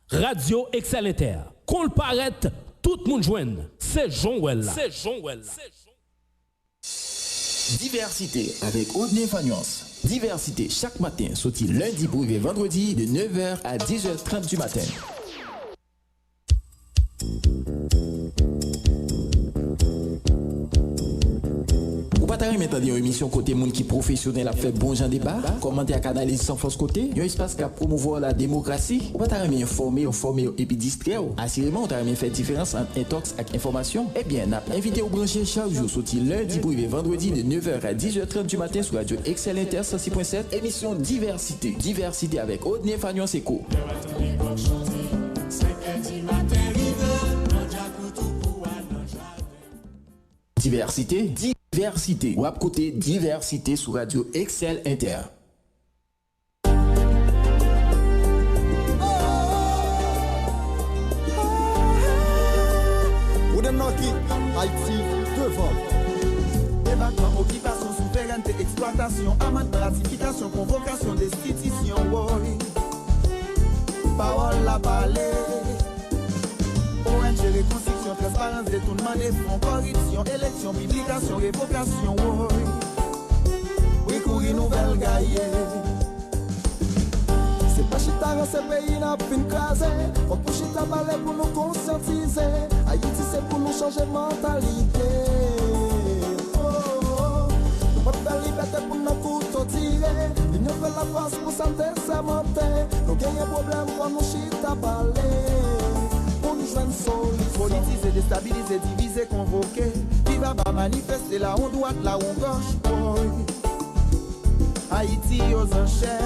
Radio Excel Inter. Qu'on le paraît, tout le monde joigne. C'est Jean-Well là. Diversité avec Audney Fagnance. Diversité chaque matin, sorti lundi pour arriver vendredi de 9h à 10h30 du matin. Ou pas t'arriver maintenant une émission côté monde qui professionnel a fait bon genre débat, commenter à canaliser sans force côté, un espace qui a promouvoir la démocratie. Ou pas t'arriver informer et puis distraire. Assurément, on t'arriver faire différence entre intox et information. Eh bien, n'a invité au brancher chaque jour sorti lundi pour arriver vendredi de 9h à 10h30 du matin sur Radio Excel Inter 106.7, émission Diversité. Diversité avec Audney Fagnance Eco. Diversité. Ou à côté diversité sur Radio Excel Inter. Haïti devant. Débattement, occupation, souveraineté, exploitation, amende, ratification, convocation, destitution. Parole la parler. ONG, reconstruction, transparence, détournement des fonds, corruption, élection, publication, révocation. Oui, courir nouvelle gaillée. C'est pas chita dans ce pays n'a fin crasé. Faut pour chita parler pour nous conscientiser. Haïti c'est pour nous changer mentalité. Nous pas de liberté pour nous couteaux tirer. L'union fait la force pour santé s'amonter. Nous gagnons problème pour nous chita parler. Pour nous joindre solution. Politiser, déstabiliser, diviser, convoquer. Viva va manifester là on droite, là on gauche. Haïti aux enchères.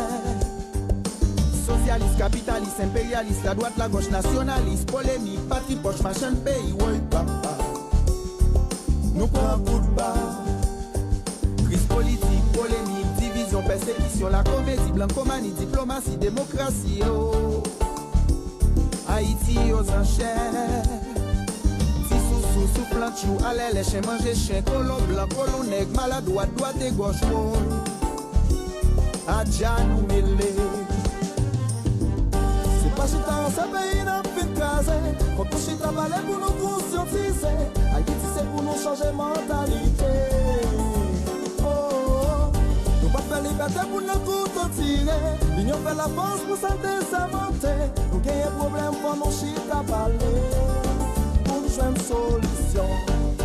Socialiste, capitaliste, impérialiste, la droite, la gauche, nationaliste, polémique, patrie, poche, machin, pays, oui, papa. Nous prenons un coup de barre. Crise politique, polémique, division, persécution, la comédie, blancomanie, diplomatie, démocratie, oh. Haïti aux enchères. Si sous plant chou, allez, les chiens manger chien, colon blanc, colon nègre, maladroit, droite et gauche, oh. Adja nous mêler. Pas chita, ce pays n'a plus de casé. Faut que chita parler pour nous conscientiser. Haïti c'est pour nous changer mentalité. Oh, nous pas faire liberté pour nous couteaux tirer. L'union fait la force pour santé s'inventer. Nous gagnons problème pour nous chita parler. Pour nous jouer une solution.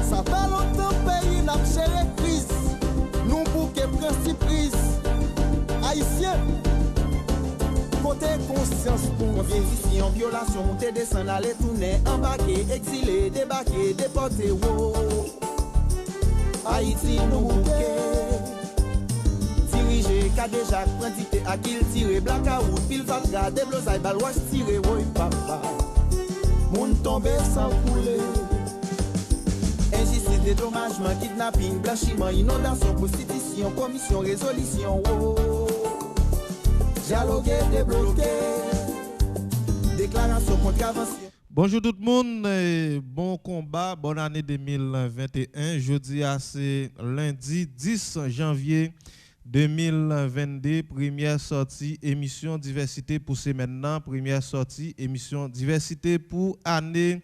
Ça fait longtemps pays n'a géré crise. Nous bouquet principe prise. Haïtiens. Côté conscience pour compétition, violation, monter, descendre, aller tourner, embarquer, exilé, débarquer, déporter, wow. Haïti nous bouquet. Diriger, Kadejak, prendité, à qui il tire, blackout, pile vatra, déblosaille, balouage tiré, oui, papa. Moun tombé sans couler. Injustice, dédommagement, kidnapping, blanchiment, inondation, prostitution, commission, résolution, wow. Dialoguer, débloquer, déclaration, contravention. Bonjour tout le monde, bon combat, bonne année 2021. Jeudi, c'est lundi 10 janvier 2022, première sortie émission diversité pour ce maintenant, première sortie émission diversité pour année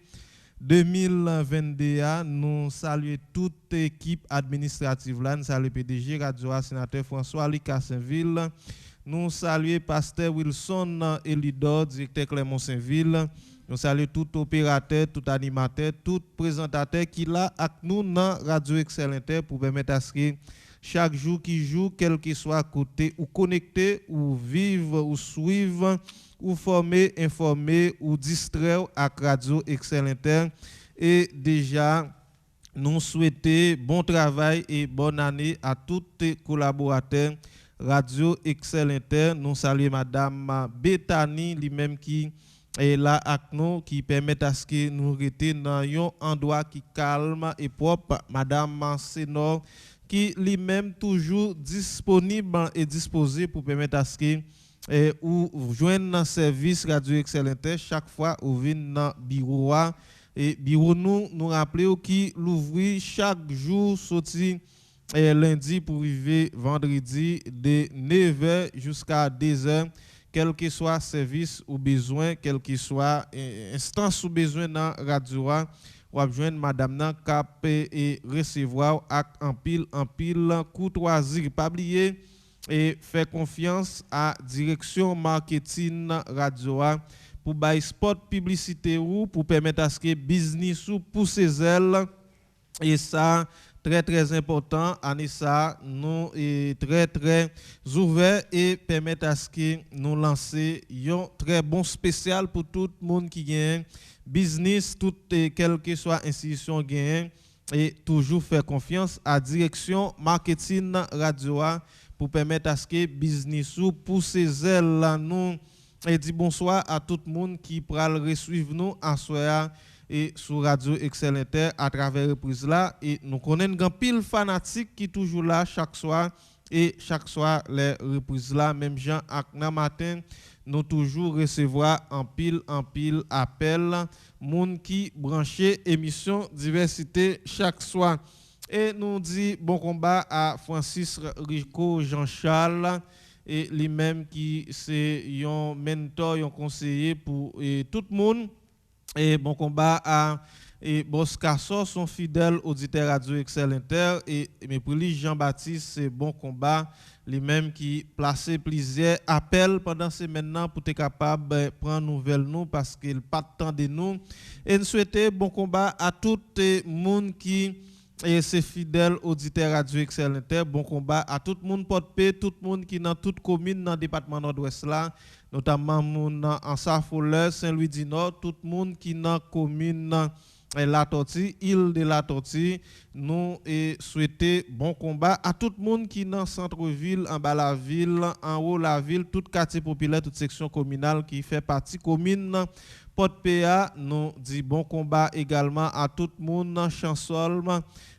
2022. Nous saluons toute équipe administrative là, nous saluons PDG Radio sénateur François Lucas Saint-Ville. Nous saluons Pasteur Wilson Elidor, directeur Clermont Saint-Ville. Nous saluons tout opérateur, tout animateur, tout présentateur qui est là avec nous dans Radio Excel Inter pour permettre à ce que chaque jour qui joue, quel que soit à côté, ou connecté, ou vivre, ou suivre, ou former, informer, ou distraire avec Radio Excel Inter. Et déjà, nous souhaitons bon travail et bonne année à tous les collaborateurs Radio Excel Inter. Nous saluons Madame Bethany, lui-même qui est là avec nous, qui permet à ce que nous restions dans un endroit qui calme et propre. Madame Sénor, qui lui-même toujours disponible et disposé pour permettre à ce que ou joindre un service Radio Excel Inter chaque fois ou venez dans le bureau. Et bureau nous rappelons qui l'ouvre chaque jour sorti lundi pour arriver vendredi de 9h jusqu'à 2h quel que soit service ou besoin, quel que soit instance ou besoin dans radio, ou a joindre madame nan cap et recevoir ak en pile courtoisie. Pas oublier et faire confiance à direction marketing radio pour bay spot publicité ou pour permettre à ce que business ou pour ses ailes et ça très important. Anissa nous est très ouvert et permettre à ce que nous lancer un très bon spécial pour tout le monde qui gagne business, quelle que soit institution gagne et toujours faire confiance à direction marketing radio pour permettre à ce que business ou pour ses ailes. Nous et dit bonsoir à tout le monde qui pral resuivre nous en soir et sur Radio Excellenter à travers reprise là et nous connaissons un pile fanatique qui toujours là chaque soir et chaque soir les reprises là même Jean Akna matin nous toujours recevoir en pile appel monde qui branché émission diversité chaque soir et nous dit bon combat à Francis Rico Jean-Charles et lui-même qui c'est un mentor, un conseiller pour tout le monde. Et bon combat à Boscasso, son fidèle auditeur Radio Excellenter et mais pour lui Jean-Baptiste c'est bon combat lui-même qui placé plusieurs appels pendant ces maintenant pour être capable de prendre nouvelle nous parce qu'il pas de temps de nous et nous souhaiter bon combat à tout le monde qui et c'est fidèle auditeur Radio Excellenter, bon combat à tout le monde porte-paix, tout le monde qui dans toute commune dans le département nord-ouest là, notamment moun en Safoleur, Saint-Louis-du-Nord, tout le monde qui dans commune La Tortue, île de La Tortue, nous souhaiter bon combat à tout le monde qui dans centre-ville, en bas la ville, en haut la ville, tout quartier populaire, toute section communale qui fait partie commune Porte-PA, nous dit bon combat également à tout le monde Chansol,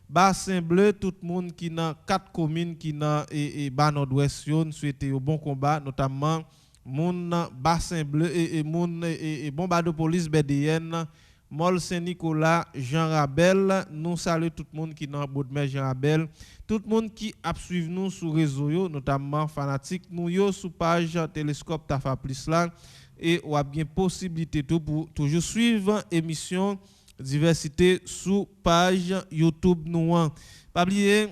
Bassin Bleu, tout le monde qui dans 4 communes qui dans et bas nord-ouest, souhaiter au bon combat notamment moun Bassin Bleu et moun et bomba de police BDN Mol Saint-Nicolas, Jean Rabel, nous saluons tout le monde qui dans Baudemers Jean Rabel, tout le monde qui a suivi nous sur réseau notamment fanatique nous yo sur page Télescope Tafa Plus là et ou a bien possibilité tout pour toujours suivre émission diversité sous page YouTube nous. Pas oublier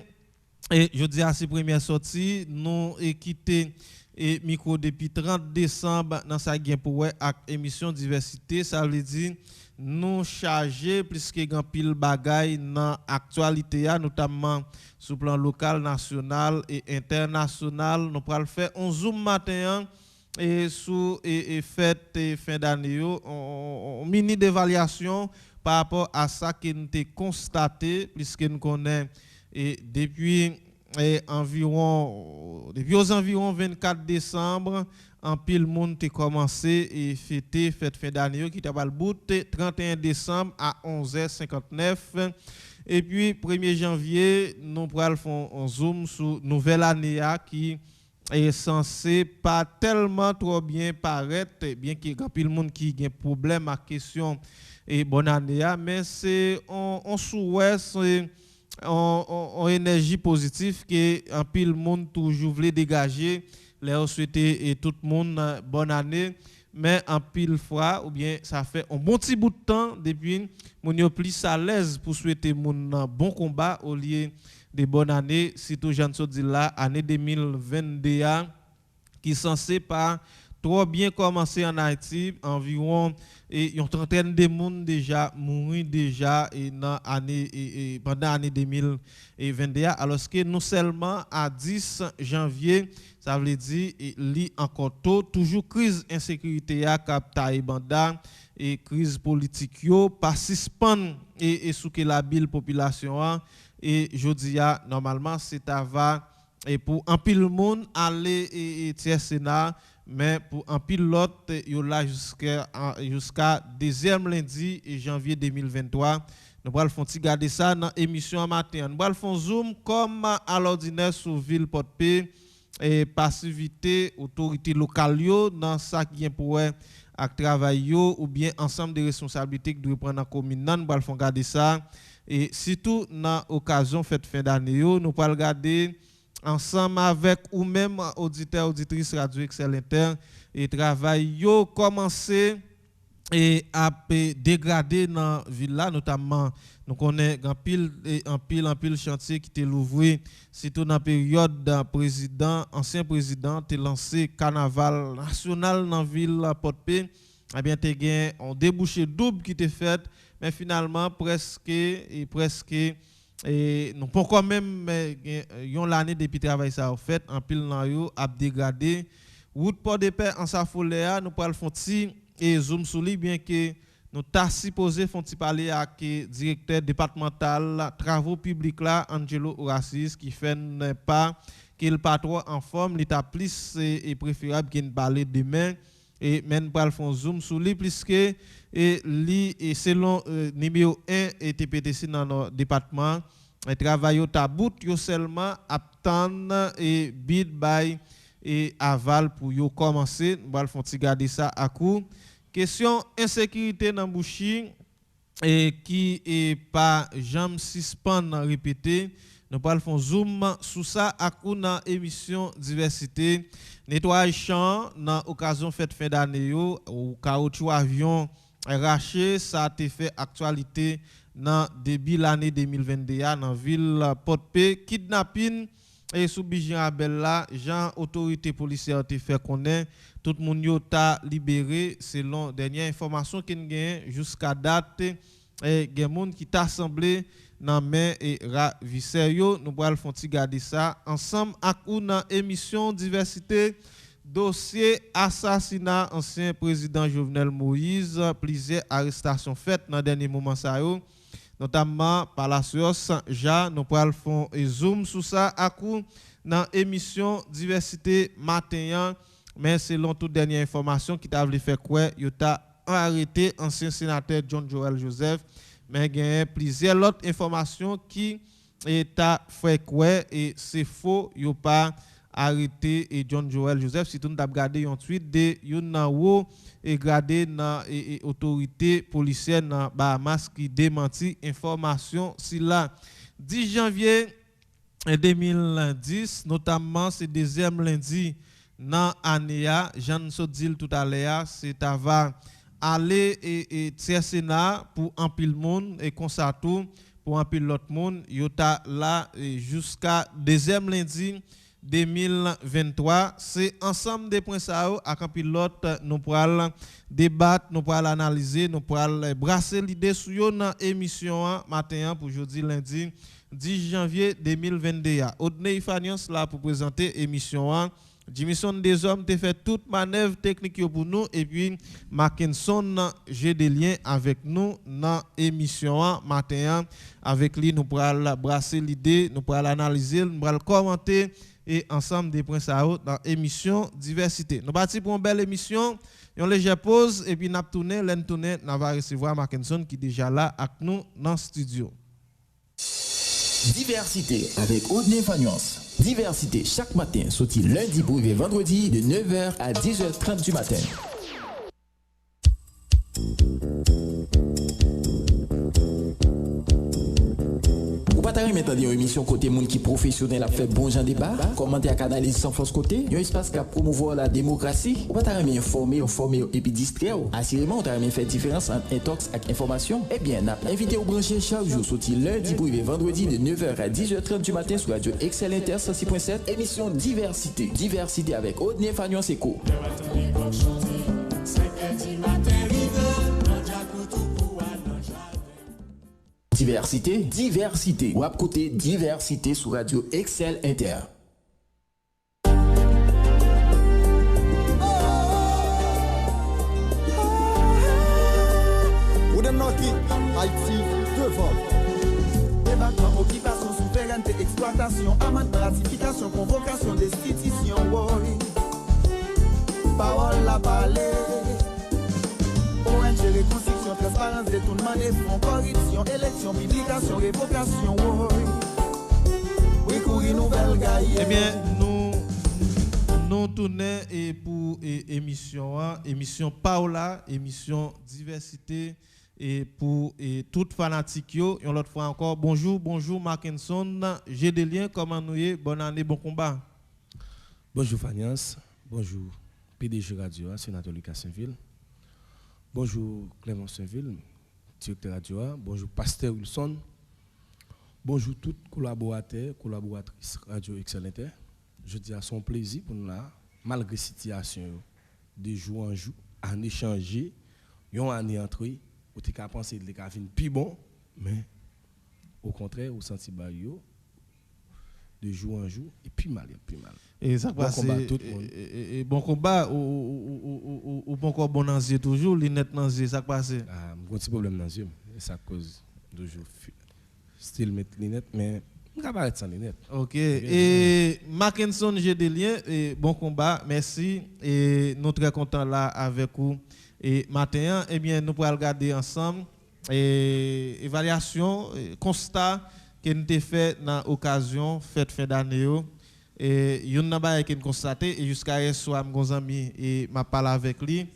et je dis à ces premières sorties nous quitté et micro depuis 30 décembre dans sa gain pour avec émission diversité ça veut dire nous charger plus que grand pile bagaille dans actualité notamment sur plan local, national et international. Nous pourrons faire un zoom matin et sous et fête fin d'année on mini d'évaluation par rapport à ça que nous avons constaté puisque nous connaissons et depuis environ 24 décembre en pile monde a commencé et fêter fête fin d'année qui t'a le bout 31 décembre à 11h59 et puis 1er janvier nous pourrons faire un zoom sur nouvelle année qui est censé pas tellement trop bien paraître bien qu'il y a pile monde qui a problème à question et bonne année mais c'est on souhaite en énergie positive que en pile monde toujours voulait dégager les souhaiter et tout le monde bonne année mais en pile fois ou bien ça fait un bon petit bout de temps depuis mon yo plus à l'aise pour souhaiter mon bon combat au lieu de bonne année surtout Jean dit là année 2022 qui censé pas trop bien commencé en Haïti environ et une trentaine de monde déjà mouru déjà et dans année et pendant l'année 2021 alors que nous seulement à 10 janvier ça veut dire li encore tôt toujours crise insécurité à captaï banda et crise politique yo pas suspend et sous que la bille population et jodi a normalement c'estava et pour un pile monde aller et tiers sénat mais pour un pilote yo là jusqu'à deuxième lundi et janvier 2023 nous allons faire garder ça dans émission matin nous allons faire zoom comme à l'ordinaire sur ville Porte-Paix et passivité autorité locale yo dans ça qui est pour ak travail yo ou bien ensemble de responsabilités que doit prendre en commune nous allons faire garder ça et surtout dans occasion fête fin d'année nous allons regarder ensemble avec ou même auditeurs auditrices Radio Excel Inter et travail yo commencé et à dégrader dans la ville là, notamment nous connaissons en pile chantier qui était ouvert surtout dans la période ancien président a lancé carnaval national dans la ville Port-Paix. Eh bien te gain on débouché double qui était fait mais finalement presque non pas quand même yon l'année depuis travail ça en fait en pile nan yo a dégradé route Port de Paix en sa folie nous pral font et zoom sur lui bien que nous t'a supposé font parler avec directeur départemental travaux publics là Angelo Horacis qui fait pas qu'il pas trop en forme l'état plus et préférable qu'il parler demain et même pral font zoom sur lui puisque et li et selon numéro 1 et TPTC dans notre département et travail au tabout yo seulement attendre et bid by et aval pour yo commencer pral font garder ça à coup question insécurité dans Bouchi et qui est pas jamais suspend répété nous pral font zoom sur ça à coup dans émission diversité nettoyage champ dans occasion fête fin d'année yo au caoutchouc avion raché ça a été fait actualité dans début l'année 2022 dans ville Port-Paix kidnapping et sous Bijan Abella Jean autorité policière te fait connaître tout le monde ta libéré selon dernière information qu'on gagne jusqu'à date et gen monde qui t'a semblé dans main et ravisseur yo nous pral font garder ça ensemble ak ou dans émission diversité dossier assassinat ancien président Jovenel Moïse plusieurs arrestations faites dans dernier moment ça yo notamment par la source ja nous pral font zoom sur ça à coup dans émission diversité matin mais selon toute dernière information qui t'a voulu faire quoi yo t'a arrêté ancien sénateur John Joel Joseph mais il y a plusieurs autres informations qui est fait quoi et c'est faux yo pas arrêté et John Joel Joseph si tout t'a regardé un tweet de Yonawo et gradé dans autorité policière dans Bahamas qui démenti information si là 10 janvier 2010 notamment c'est deuxième lundi dans année Jean Sodil tout à l'heure c'est avant aller et Sénat pour un pile monde et constatou pour un pile l'autre monde yota là jusqu'à deuxième lundi 2023 c'est ensemble des points ça à un pilote nous pourrons débattre nous pourrons analyser nous pourrons brasser l'idée sur dans émission matin pour jeudi lundi 10 janvier 2022 Odney Fanios là pour présenter émission Jimison des hommes te fait toute manœuvre technique pour nous et puis Mackinson j'ai des liens avec nous dans émission matin avec lui nous pourrons brasser l'idée nous pourrons l'analyser nous pourrons commenter et ensemble des points ça dans émission diversité nous parti pour une belle émission une légère pause et puis n'a tourner n'a va recevoir Mackinson qui déjà là avec nous dans studio. Diversité avec Odney Fagnos. Diversité chaque matin, sorti lundi pour vendredi de 9h à 10h30 du matin. Ou pas t'arrêter maintenant une émission côté monde qui professionnel a fait bon genre débat, commenter à canaliser sans force côté, un espace qui a promouvoir la démocratie. Ou pas t'arrêter informer et puis distraire. Assurément, on t'arrêter faire différence entre intox et information. Eh bien, n'a invité au brancher chaque jour sorti lundi pour vendredi de 9h à 10h30 du matin sur Radio Excel Inter 106.7, émission diversité. Diversité avec Odney Fagnon Seco. Diversité. Ou à côté diversité sur Radio Excel Inter. Ou de Noki, Haïti, devant. Débattement, occupation, souveraineté, exploitation, amende, ratification, convocation, destitution, oui. Parole à parler. ONG, reconstruction, transparence, détournement des fonds, corruption, élection, publication, révocation, oui, courir nouvelle gaille. Eh bien, nous tournons et pour émission Paola, émission diversité et pour tout fanatique yo, une autre fois encore bonjour Mackinson, j'ai des liens, comment nous y est, bonne année, bon combat. Bonjour Fanias, bonjour PDG Radio, sénateur Lucas Saint-Ville. Bonjour Clément Saint-Ville, directeur Radio, bonjour Pasteur Wilson. Bonjour tous collaborateurs, collaboratrices Radio Excellente. Je dis à son plaisir pour nous là, malgré la situation de jour en jour, en échanger, yon année entrée, ou t'es qu'à penser que les cas viennent plus bon, mais au contraire, au senti barrio de jour en jour et puis mal. Et ça passe et bon combat ou bon combat bon anzier toujours, l'inet anzier ça passe. Ah, mon petit problème anzier, ça cause toujours style mettre l'inet mais on va pas être sans l'inet. OK. Et Mackinson j'ai des liens et bon combat, merci et nous très content là avec vous. Et matin, eh bien, nous pourrons regarder ensemble et évaluation, constat que nous avons fait dans l'occasion fête fin d'année. Et il y a un bagage qui nous constaté et jusqu'à hier soir, mes amis, et m'a parlé avec lui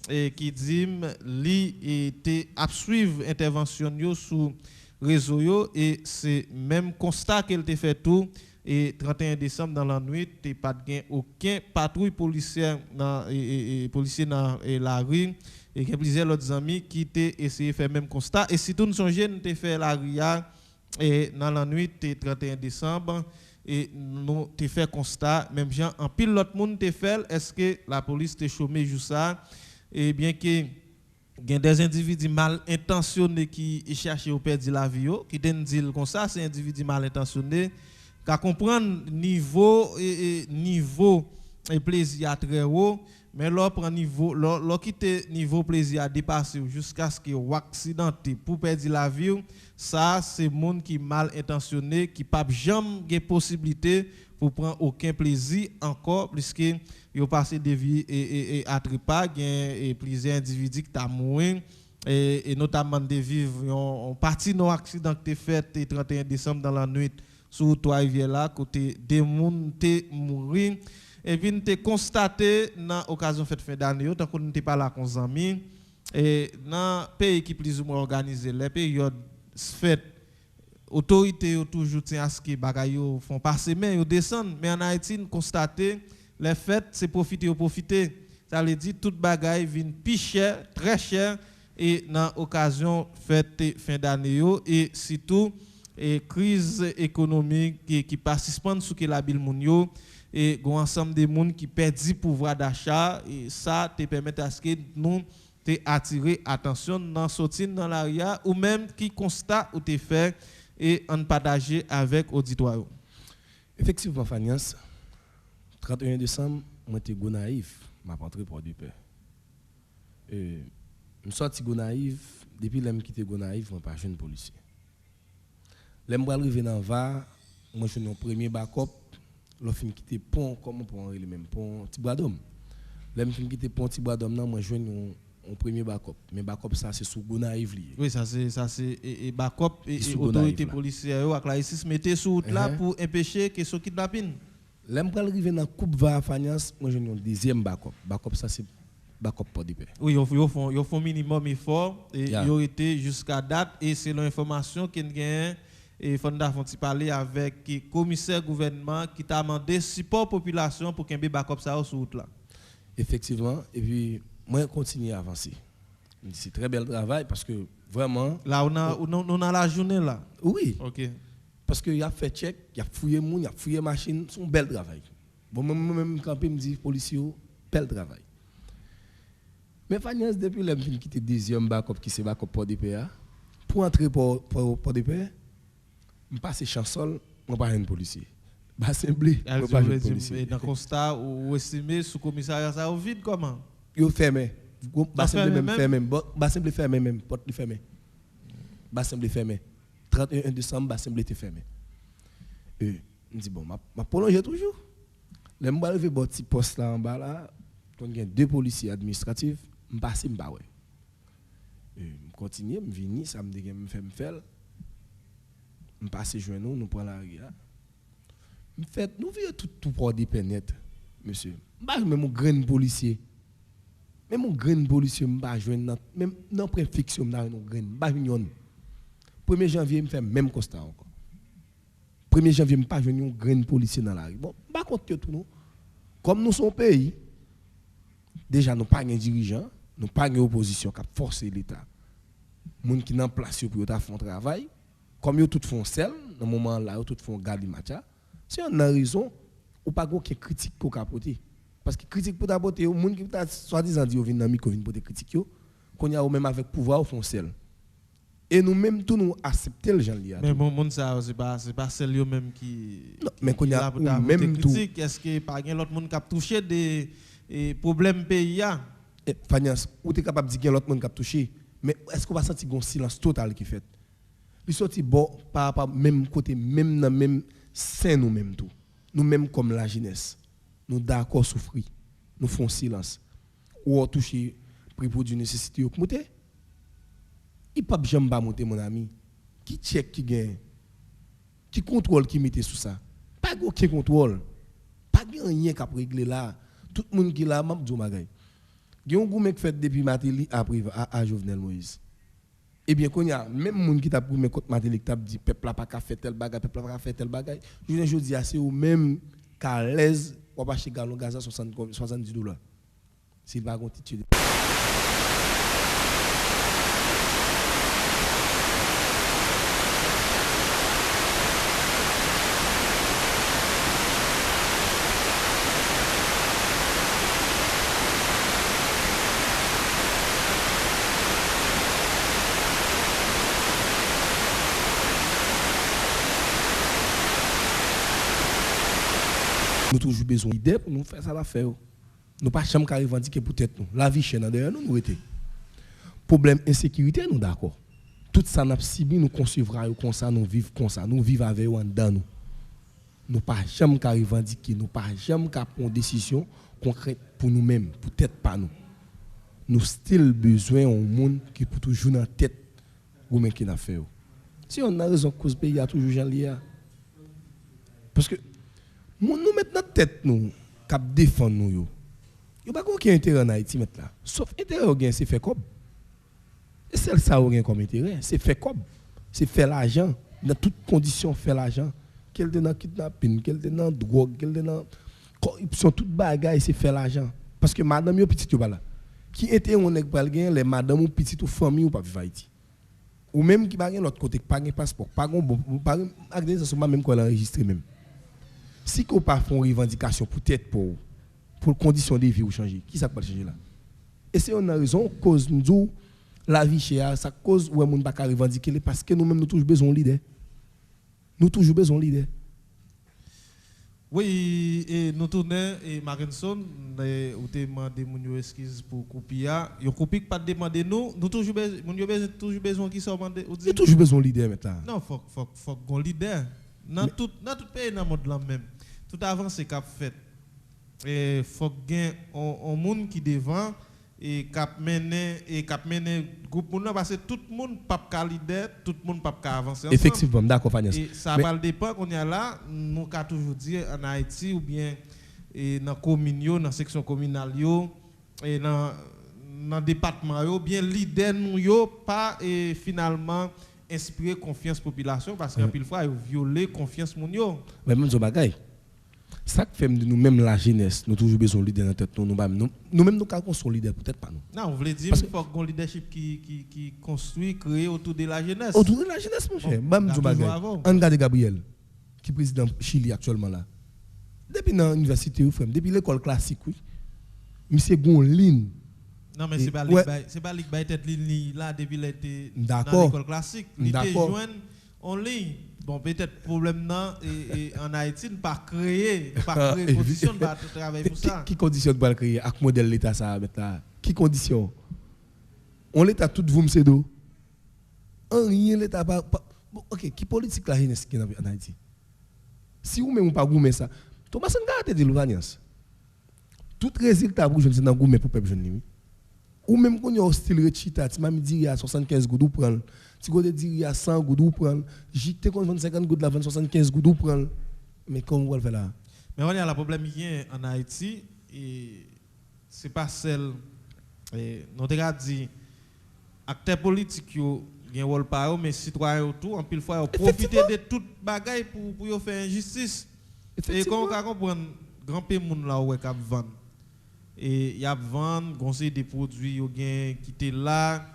et qui dit lui était à suivre intervention sur réseau yo et c'est même constat qu'elle a fait tout. Et 31 décembre dans la nuit, il n'y a pas aucun patrouille policière dans la rue. Et il y a plusieurs autres amis qui ont essayé de faire le même constat. Et si tout nous songeons, nous avons fait la RIA et dans la nuit, 31 décembre, et nous avons fait constat, même gens, en pile l'autre monde a fait, est-ce que la police a chômé juste ça? Et bien que il y a des individus mal intentionnés qui cherchent à perdre la vie, qui disent comme ça, c'est des individus mal intentionnés. Qu'à comprendre niveau et plaisir très haut, mais l'autre niveau quitter niveau plaisir dépasser jusqu'à ce que ou accidenté pour perdre la vie, ça c'est monde qui mal intentionné qui pas jamais de possibilité pour prendre aucun plaisir encore puisque yo passé des vies et attripa et plusieurs individus qui t'a mouru et notamment des vivre en partie non accident qui fait le 31 décembre dans la nuit sur toi rivière là côté des monde té mourir et puis nous constaté dans occasion fête fin d'année tant qu'on n'était pas là avec nos amis et dans pays qui plus ou moins organisé les périodes fête autorité toujours tient à ce que bagaille font passer mais ils descendent mais en Haïti nous constaté les fêtes c'est profiter ça veut dire toute bagaille vient plus cher très cher et dans occasion fête fin d'année et surtout et crise économique qui participent sous que la bil moun yo et un ensemble de monde qui perdit pouvoir d'achat et ça te permet à ce que nous te attirer attention dans sortir dans l'area ou même qui constat ou te fait et en partager avec auditoire. Effectivement Fanias 31 décembre moi t'ai go naïf m'a rentré pour du père me sorti go naïf depuis l'aime quitté go naïf moi pas jeune policier. L'aime arrivé dans va moi je suis mon premier backup l'offre quitter pont comment pour le même pont Tiboadom l'aime fin quitter pont Tiboadom non moi je un premier backup mais backup ça c'est sous Gonaïve lié. Oui ça c'est et backup et autorité policière avec la justice mettez sous route là pour empêcher que ce kidnapping. L'aime arrivé dans coupe va Fanias moi je un deuxième backup ça c'est backup pour des paix. Oui ils font minimum effort et ils ont été jusqu'à date et c'est l'information qu'il gagne et Fonda Fonti parler avec le commissaire gouvernement qui t'a demandé support population pour qu'il y ait backup ça sur route là. Effectivement et puis moi continue à avancer. C'est très bel travail parce que vraiment là on a la journée là. Oui. OK. Parce que il a fait check, il a fouillé moun, il a fouillé machine, c'est un bel travail. Bon même campé me dit policier bel travail. Mais Fanias depuis le film qui était deuxième backup qui c'est backup pour DPA pour entrer pour DPA je passe chansol, je pas un policier. Bassemblé, je pas un policier. Dans constat ou estimé sous commissariat ça au vide comment? Yo fermé. Bassemblé même fermé, Bassemblé fermé même, porte fermé. Bassemblé fermé. 31 décembre Bassemblé était fermé. Je dis bon, m'a prolonger toujours. Les m'ba arrivé bon petit poste là en bas là, quand il y a deux policiers administratifs, me passer m'ba ouais. Me continuer, me venir, ça me dit me faire me passer joindre nous prend la ria. Me fait nous vient tout pour des net, monsieur. Pas même un grand policier. Même un grain policier pas joindre même dans préfiction dans un grain pas union. 1er janvier me fait même constat encore. 1er janvier me pas joindre un grain policier dans la rue. Bon, pas compte tout nous. Comme nous sommes pays déjà nous pas un dirigeant, nous pas une opposition qui a forcé l'état. Moun qui n'en place pour ta font travail, comme yo tout font sel dans moment là, yo tout font garder matcha. C'est une raison ou pas aucune critique qu'on capoter. Parce que critique pour d'abord au monde qui t'a soi-disant dit vinn dans micro vinn pour des critiques yo, qu'on y a même avec pouvoir au fond sel. Et nous même tout nous accepter le gens lié. Mais bon monde ça c'est pas celle yo même qui non, mais qu'on y a même tout. Est-ce que pas gen l'autre monde qui a touché des problèmes pays a? Fanias, ou tu es capable de dire qu'il y a l'autre monde qui a touché, mais est-ce qu'on va sentir un silence total qui fait? Il sorti bon par rapport même côté, même dans même sein nous même tout. Nous même comme la jeunesse, nous d'accord souffrir, nous font silence. Ou toucher prix pour du nécessité au monter. Il pas jamais pas monter mon ami. Qui check qui gagne? Qui contrôle qui mette sous ça? Pas aucun contrôle. Pas rien qui a régler là. Tout le monde qui là m'a dit magay. Il y a un gouvernement qui fait depuis Matéli à Jovenel Moïse. Eh bien, quand il y a même monde qui t'a pour me contre Matéli qui t'a dit peuple là pas qu'à faire tel bagage, peuple là pas faire tel bagage. Je dis c'est au même qu'à l'aise on va acheter gallon gaz à $70. S'il va continuer. Nous toujours besoin d'idées pour nous faire ça l'affaire. Nous pas jamais qu'à revendiquer peut-être nous. La vie chère derrière nous nous était. Problème insécurité nous d'accord. Tout ça n'a subi nous concevra comme ça nous vivre comme ça. Nous vivre avec eux en dedans nous. Nous pas jamais qu'à revendiquer, nous pas jamais qu'à prendre décision concrète pour nous-mêmes, peut-être pas nous. Nous still besoin un monde qui peut toujours dans tête ou même qui n'a fait. Si on a raison cause pays a toujours gens liés. Parce que nous mettons notre tête nous cap défendre nous yo. Yo pas aucun intérêt en Haïti mettre là. Sauf intérêt au gain c'est faire comme. Et celle ça au gain comme intérêt, c'est faire comme. C'est faire l'argent dans toutes conditions faire l'argent. Quel de dans kidnapping, quel de dans drogue, quel de dans corruption toute bagaille c'est faire l'argent. Parce que madame yo petite yo pas là. Qui intérêt on est pas gain les madame ou petite ou famille ou pas vivre Haïti. Ou même qui pas gain l'autre côté pas gain passeport, pas bon pas organisation même quoi enregistré même. Si qu'on pas font revendication peut-être pour conditions de vie ou changer, qui ça peut changer là? Et c'est une raison cause nous la vie chère, ça cause où on pas revendiquer parce que nous même nous toujours besoin de leader. Nous toujours besoin de leader. Oui, et nous tournons et Marinson, ou demandé mon excuse pour Koupia, yo Koupi pas demander nous toujours besoin qui sont demandé. Il toujours besoin de leader maintenant. Non, faut qu'on leader. Dans tout pays dans le monde là même. Tout avancé qu'a fait. Et faut gain un monde qui devant et cap mener groupe monde parce que tout le monde pas ka leader, tout le monde pas ka avancer ensemble. Effectivement, d'accord Fanias. Et ça va dépend qu'on y a là, nous qu'a toujours dit en Haïti ou bien dans commune yo, dans section communale yo et dans département yo, bien leader nous yo pas et finalement inspirer confiance population parce qu'en pile fois ils violer confiance moun yo. Mais même zo bagay. Ça fait de nous même la jeunesse, nous toujours besoin de leader dans tête nous même nous ca consolider peut-être pas nous. Non, on voulait dire qu'il faut un leadership qui construit créé autour de la jeunesse. Autour de la jeunesse mon cher. Même zo bagay. André Gabriel qui est président Chili actuellement là. Depuis l'université ou frère, depuis l'école classique oui. Monsieur gon ligne. Non mais c'est pas ligue by tête ligne là depuis l'été dans l'école classique, il était joindre en ligne. Bon peut-être problème là et en Haïti pas créer condition de travailler pour ça. Qui condition pour créer avec modèle l'état ça mettre là. Qui condition? On l'état tout vous monsieur do. En rien l'état pas OK, qui politique la jeunesse qui en Haïti. Si vous même pas goumer ça. Thomas Sankara dit l'Ouvanias. Tout résultat pour jeune c'est dans goumer pour peuple jeune. Ou même qu'on y a hostile rechita, tu m'as dit à 75 gouttes ou prendre. Tu go dire à 100 gouttes ou prendre. J'étais qu'on vend 50 gouttes là, 75 gouttes ou prendre. Mais comment on va le faire là? Mais on a le problème qui est en Haïti et c'est pas celle Et nous avons dit acteurs politiques ont un rôle par eux, mais citoyens autour, en pile fois, ils profiter de toute bagaille pour faire injustice. Et quand on comprend, grand pays moun là où cap vendre. Et il y a vendre, conseil des produits qui étaient là,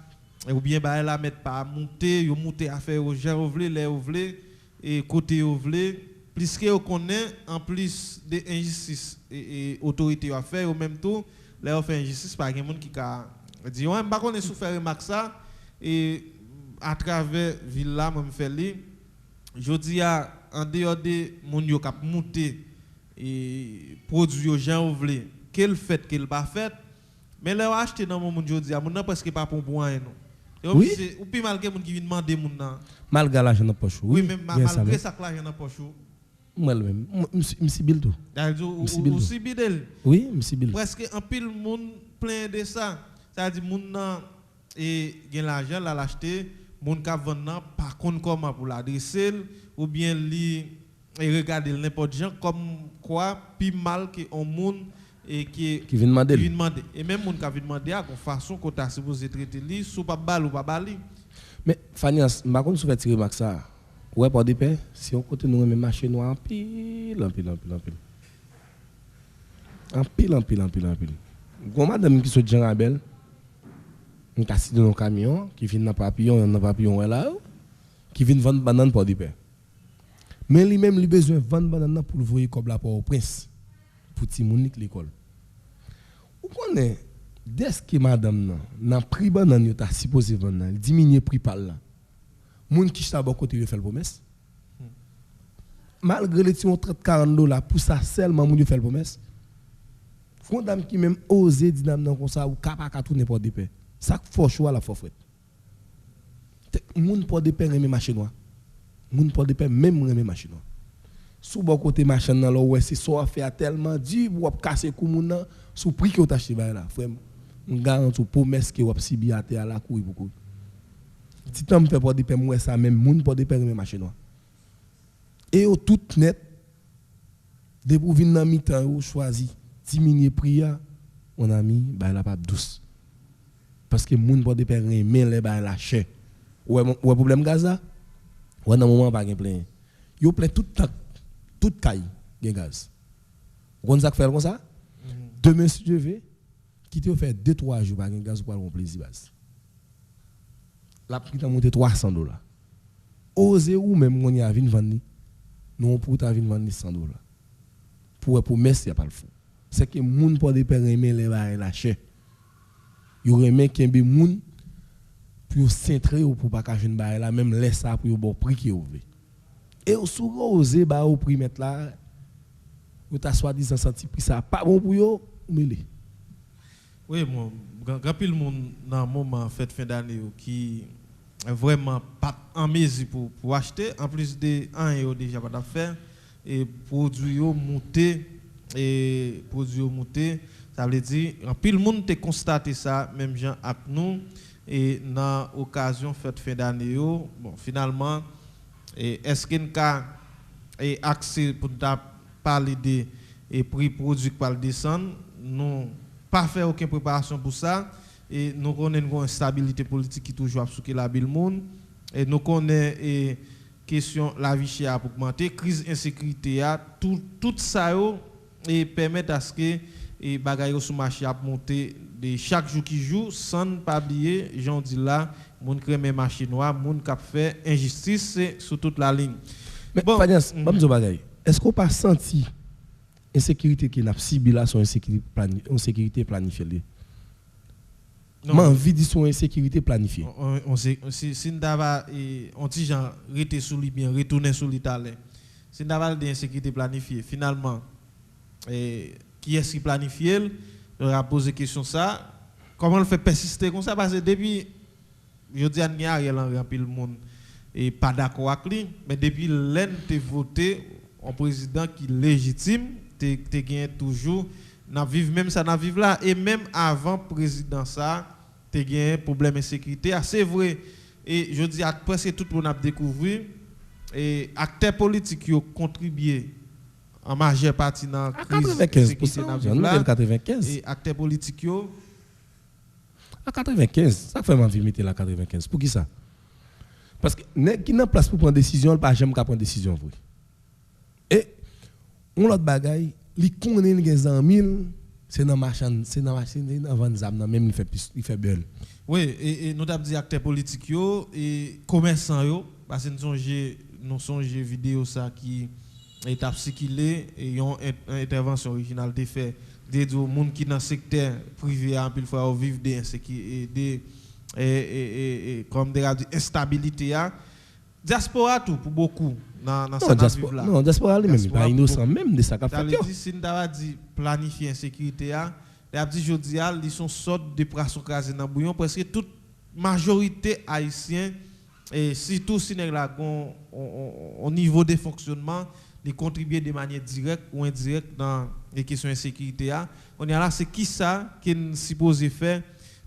ou bien bah la mettre pas monter, yo monter à faire aux gens ovlé, les ovlé et côté ovlé, plus que on connaît en plus des injustices et autorité à faire au même temps, là on fait injustice par quelqu'un qui a dit ouais, pas connaît souffert remarque ça et à travers villa moi me fait li, je dis à en dehors de moun yo cap monter et produit aux gens ovlé, quel fait quel pas fait, mais là acheter dans mon monde je dis à moun parce que pas pour rien non. Oui. Ou puis malgré moun qui vient demander moun nan. Malgré l'argent dans poche. Oui, même malgré ça l'argent dans poche. Moi même, m'si bil tout. Ou si bidel. Oui, m'si bil. Presque un pile moun plein de ça. Ça dit moun nan et gen l'argent là l'acheter, moun ka vendre nan par contre comment pour l'adresser ou bien li et regarder n'importe gens comme quoi plus mal que un monde et qui vient demander. Et même moun ka vient demander à façon qu'on t'a supposé traiter li sous pas bal ou pas bali. Mais Fanias, ma kon sou fait tirer max ça. Ouais pas de paix, si on côté nous même marché noir en pile. Gon madame qui sont Jean Abel. On casse dans nos camions qui viennent dans papillon là qui viennent vendre banane pour de paix. Mais lui même lui besoin vendre banane pour le voyer comme là pour au prince pour ti moun l'école. Ou connaît dès que madame nan prix banane yo ta supposé vendre diminuer prix par là. Moun qui chita bon côté yo fait le promesse. Malgré les 30-40 dollars pour ça seulement moun yo fait le promesse. Font dame qui même osé dire dame nan comme ça ou capable tourner pour de paix. Ça faut choix la faut frère. Moun pour de paix remet marché noir. Moun pour de paix même remet marché noir. Sous bon côté machin nan là ouais c'est ça fait tellement dur pour casser kou moun nan sous prix que tu acheté là frère. On garantit promesse que vous sibi à terre la couille beaucoup. Si tu me fais pour des paix moi ça même moun pour des paix remet marché noir. Et au tout net de pour venir dans mi-temps ou choisi diminuer prix mon ami bah la pas douce. Parce que moun pour des paix remet les bah la cher. Ouais problème Gaza. Ouais dans moment pas gain plein. Yo plein tout caille gen gaz. On ça faire comme ça. Demain si je veux quitter faire 2-3 jours pas gain gaz pour avoir plaisir base. La prix t'a monté $300. Osez ou même on y a vinn vendre non pour ta vinn vendre $100. Pour merci y a pas le fou. C'est que moun pour des pères aimer les bail la cher. Yo remet kembe moun pour centrer ou pour pas ka jeune bail là même laisse ça pour bon prix qui ouvre. Et au sous osé ba au prix mettre là ou ta soi-disant senti prix ça pas bon pour yo ou mêlé. Oui, mon grand pile monde dans moment fête fin d'année qui vraiment pas en mesure pour acheter en plus de un yo déjà pas d'affaire et produit yo monter ça veut dire en pile monde te constaté ça même gens avec nous et dans occasion fête fin d'année bon finalement est-ce qu'il y a accès pour parler de prix produit qui va descendre nous pas faire aucune préparation pour ça et nous connaissons une stabilité politique qui toujours absouké la bille monde et nous connaissons question la vie chère pour augmenter crise insécurité tout ça et permettre à ce que et bagaille sur marché a monter de chaque jour qui joue sans pas oublier j'en dis là moun crémer marché noir moun cap fait injustice sur toute la ligne. Mais bon bagaille est-ce qu'on pas senti insécurité qui n'a ciblé là son insécurité planifiée? Non, envie de son insécurité planifiée. On sait si n'dava on dit gens rester sous lui bien retourner sur l'Italie. Si n'dava d'insécurité planifiée finalement qui est-ce qui planifie? On a posé question ça. Comment on fait persister comme ça parce que depuis je dis à Ariel en pile monde et pas d'accord avec lui mais depuis l'en te voté un président qui légitime te gagne toujours n'a vivre même ça n'a vivre là et même avant président ça te gagne problème insécurité c'est vrai et je dis à presque tout le monde a découvert et acteurs politiques qui ont contribué en majeure partie dans la crise 95% et acteurs politiques À 95, ça fait ma vie mettre la 95. Pour qui ça? Parce que qui n'a place pour prendre décision, pas jamais qu'à prendre décision vrai. Et on l'autre bagaille, li connaît les 100 000, c'est dans machine, c'est dans vendre zam même il fait belle. Oui, et nous avons dit acteurs politiques yo et commerçants yo parce que nous songe vidéo ça qui est circulé et une intervention originale de fait des gens qui dans le secteur privé en pile fois vivre des comme des instabilité a diaspora tout pour beaucoup dans ça vivre là. Non, diaspora lui même pas innocent même de ça qu'a fait. Si nous avons dit planifier insécurité a a dit jodi ils sont sorte de poisson crasé dans bouillon parce que toute majorité haïtien et surtout si nèg la au niveau de fonctionnement les contribuer de manière directe ou indirecte dans les questions d'insécurité. On est là, c'est qui ça qu'on supposé faire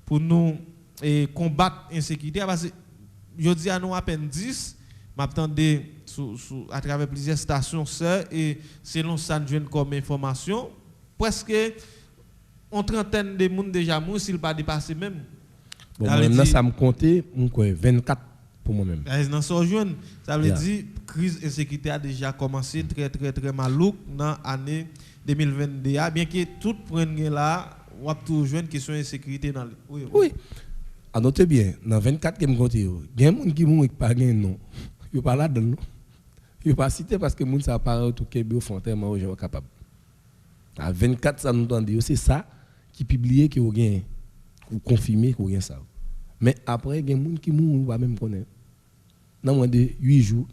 pour nous combattre l'insécurité? Parce que je dis à nous à peine 10, m'attendais à travers plusieurs stations et selon ça nous avons comme information, presque une trentaine de monde déjà morts s'il pas dépassé même. Bon, maintenant ça me comptait 24 pour moi-même. Ça veut dire crise insécurité a déjà commencé très malouk dans l'année 2022 bien que tout prenne là on a toujours une question d'insécurité dans oui. À noter bien dans 24 que me compte il y a des gens qui mourent pas gain non. Yo pas là dedans. Yo pas cité parce que monde ça paraît tout Québec au fond tellement gens capable. À 24 ça nous entend c'est ça qui publié que ou gain ou confirmé que gain ça. Mais après, il y a des gens qui mourent, pas même connaître. Dans moins de 8 jours,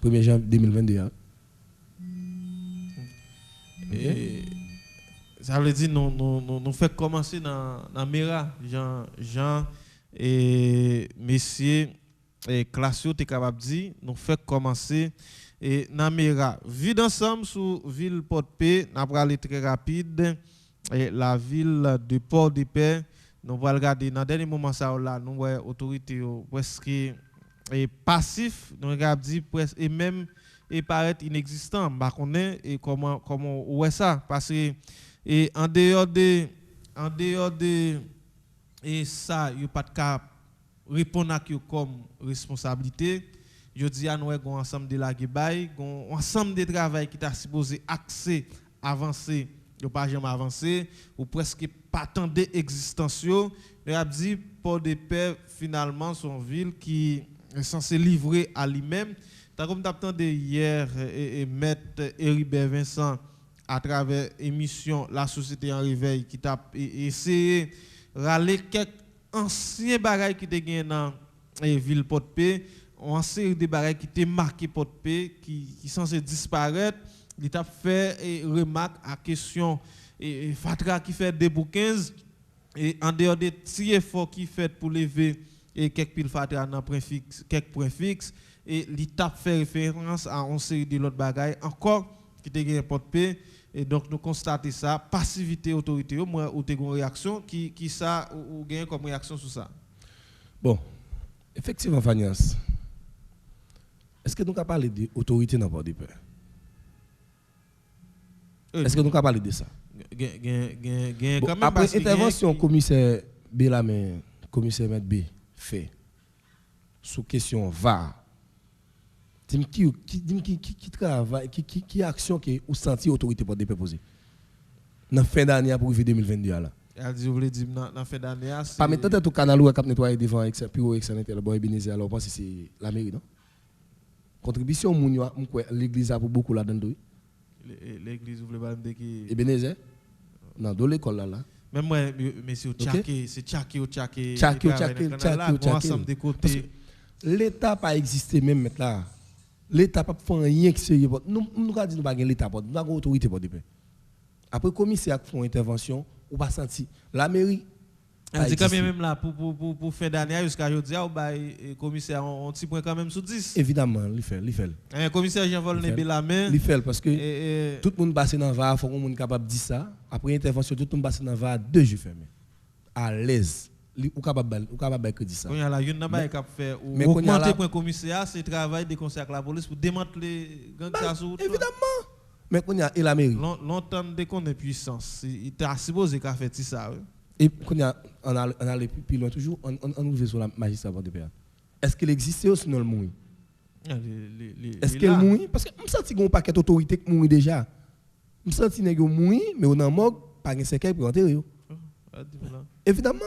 1er janvier 2021. Ça veut dire nous fait commencer dans Mera, Jean et messieurs et Classio t'es capable de dire, nous fait commencer et dans Mera. Vide ensemble sur ville Port-de-Paix, n'a pas aller très rapide et la ville de Port-de-Paix. Nous allons regarder dans le dernier moment ça là nous voyons autorité presque passif nous regardons presque et même et paraît inexistant bah connaît et comment ouais ça parce que et en dehors de et ça il pas de cap répondre à comme responsabilité je dis à nous un ensemble de la bail un ensemble de travail qui t'a supposé axer avancer yo pas jamais avancé ou presque pas tant d'existentiaux et a dit Port-de-Paix finalement son ville qui est censé livrer à lui-même tant comme t'attendais hier et maître Héribert Vincent à travers émission La Société en réveil qui t'a essayé râler quelques anciens bagages qui étaient gagnés dans la ville Port-de-Paix en série de bagages qui étaient marqués Port-de-Paix qui censé disparaître. Il a fait remarque à question et Fatra qui fait des bouquins et en dehors des petits efforts qui fait pour lever et quelques piles Fatra dans quelques points fixes et l'État fait référence à une série de l'autre bagaille encore qui te gagne Port-de-Paix et donc nous constatons ça passivité autorité moi ou te une réaction qui ça ou gagne comme réaction sur ça. Bon, effectivement Fagnas. Est-ce que nous avons parlé d'autorité dans Port-de-Paix? Est-ce que nous avons parlé de ça? Bon, quand même après intervention commissaire Belamé, commissaire Maître B fait sous question VAR. Qui travaille, qui action que vous sentez l'autorité pour déposer dans fin d'année pour 2022 là. Elle dit vous voulez dire dans fin d'année pas maintenant tout canal où cap nettoyer devant bureau excellent bon Ebenezer alors pense c'est la mairie non. Contribution moun l'église a pour beaucoup là-dedans. L'église vous voulez pas me dire qui Ebenezer non dans l'école là. Même moi monsieur Tchaké c'est Tchaké ensemble de côté l'état pas existé même là. L'état pas fait rien que sérieux. Nous pas dit nous pas l'état pas, nous avons autorité pour dépêcher. Après commissaire font intervention, on pas senti la mairie. C'est quand même là pour fin d'année jusqu'à aujourd'hui ou ba commissaire on petit point quand même sur 10. Évidemment, il fait. Commissaire Jean-Vol Nebé la main. Il fait parce que tout le monde passe dans va, faut qu'on monde capable dire ça. Après intervention tout le monde passe dans va 2 jours fermés. À l'aise. Ou capable que dit ça. Quand il y a la une n'a cap faire ou augmenter point commissaire, c'est travail des conseils avec la police pour démanteler gang ça sur évidemment. Mais quand il y a la mairie longtemps dès qu'on est puissance, il t'a supposé qu'a fait ça. Et quand on a plus loin toujours, on ouvre sur la magistrat de paix. Est-ce qu'il existe ou sinon le mourir? Est-ce qu'elle mourit? Parce que je me sens qu'il y a un paquet d'autorité qui mourit déjà. Je me sens qu'il y a un mourir, mais on a morgue, pas de cercueil pour enterrer. Évidemment,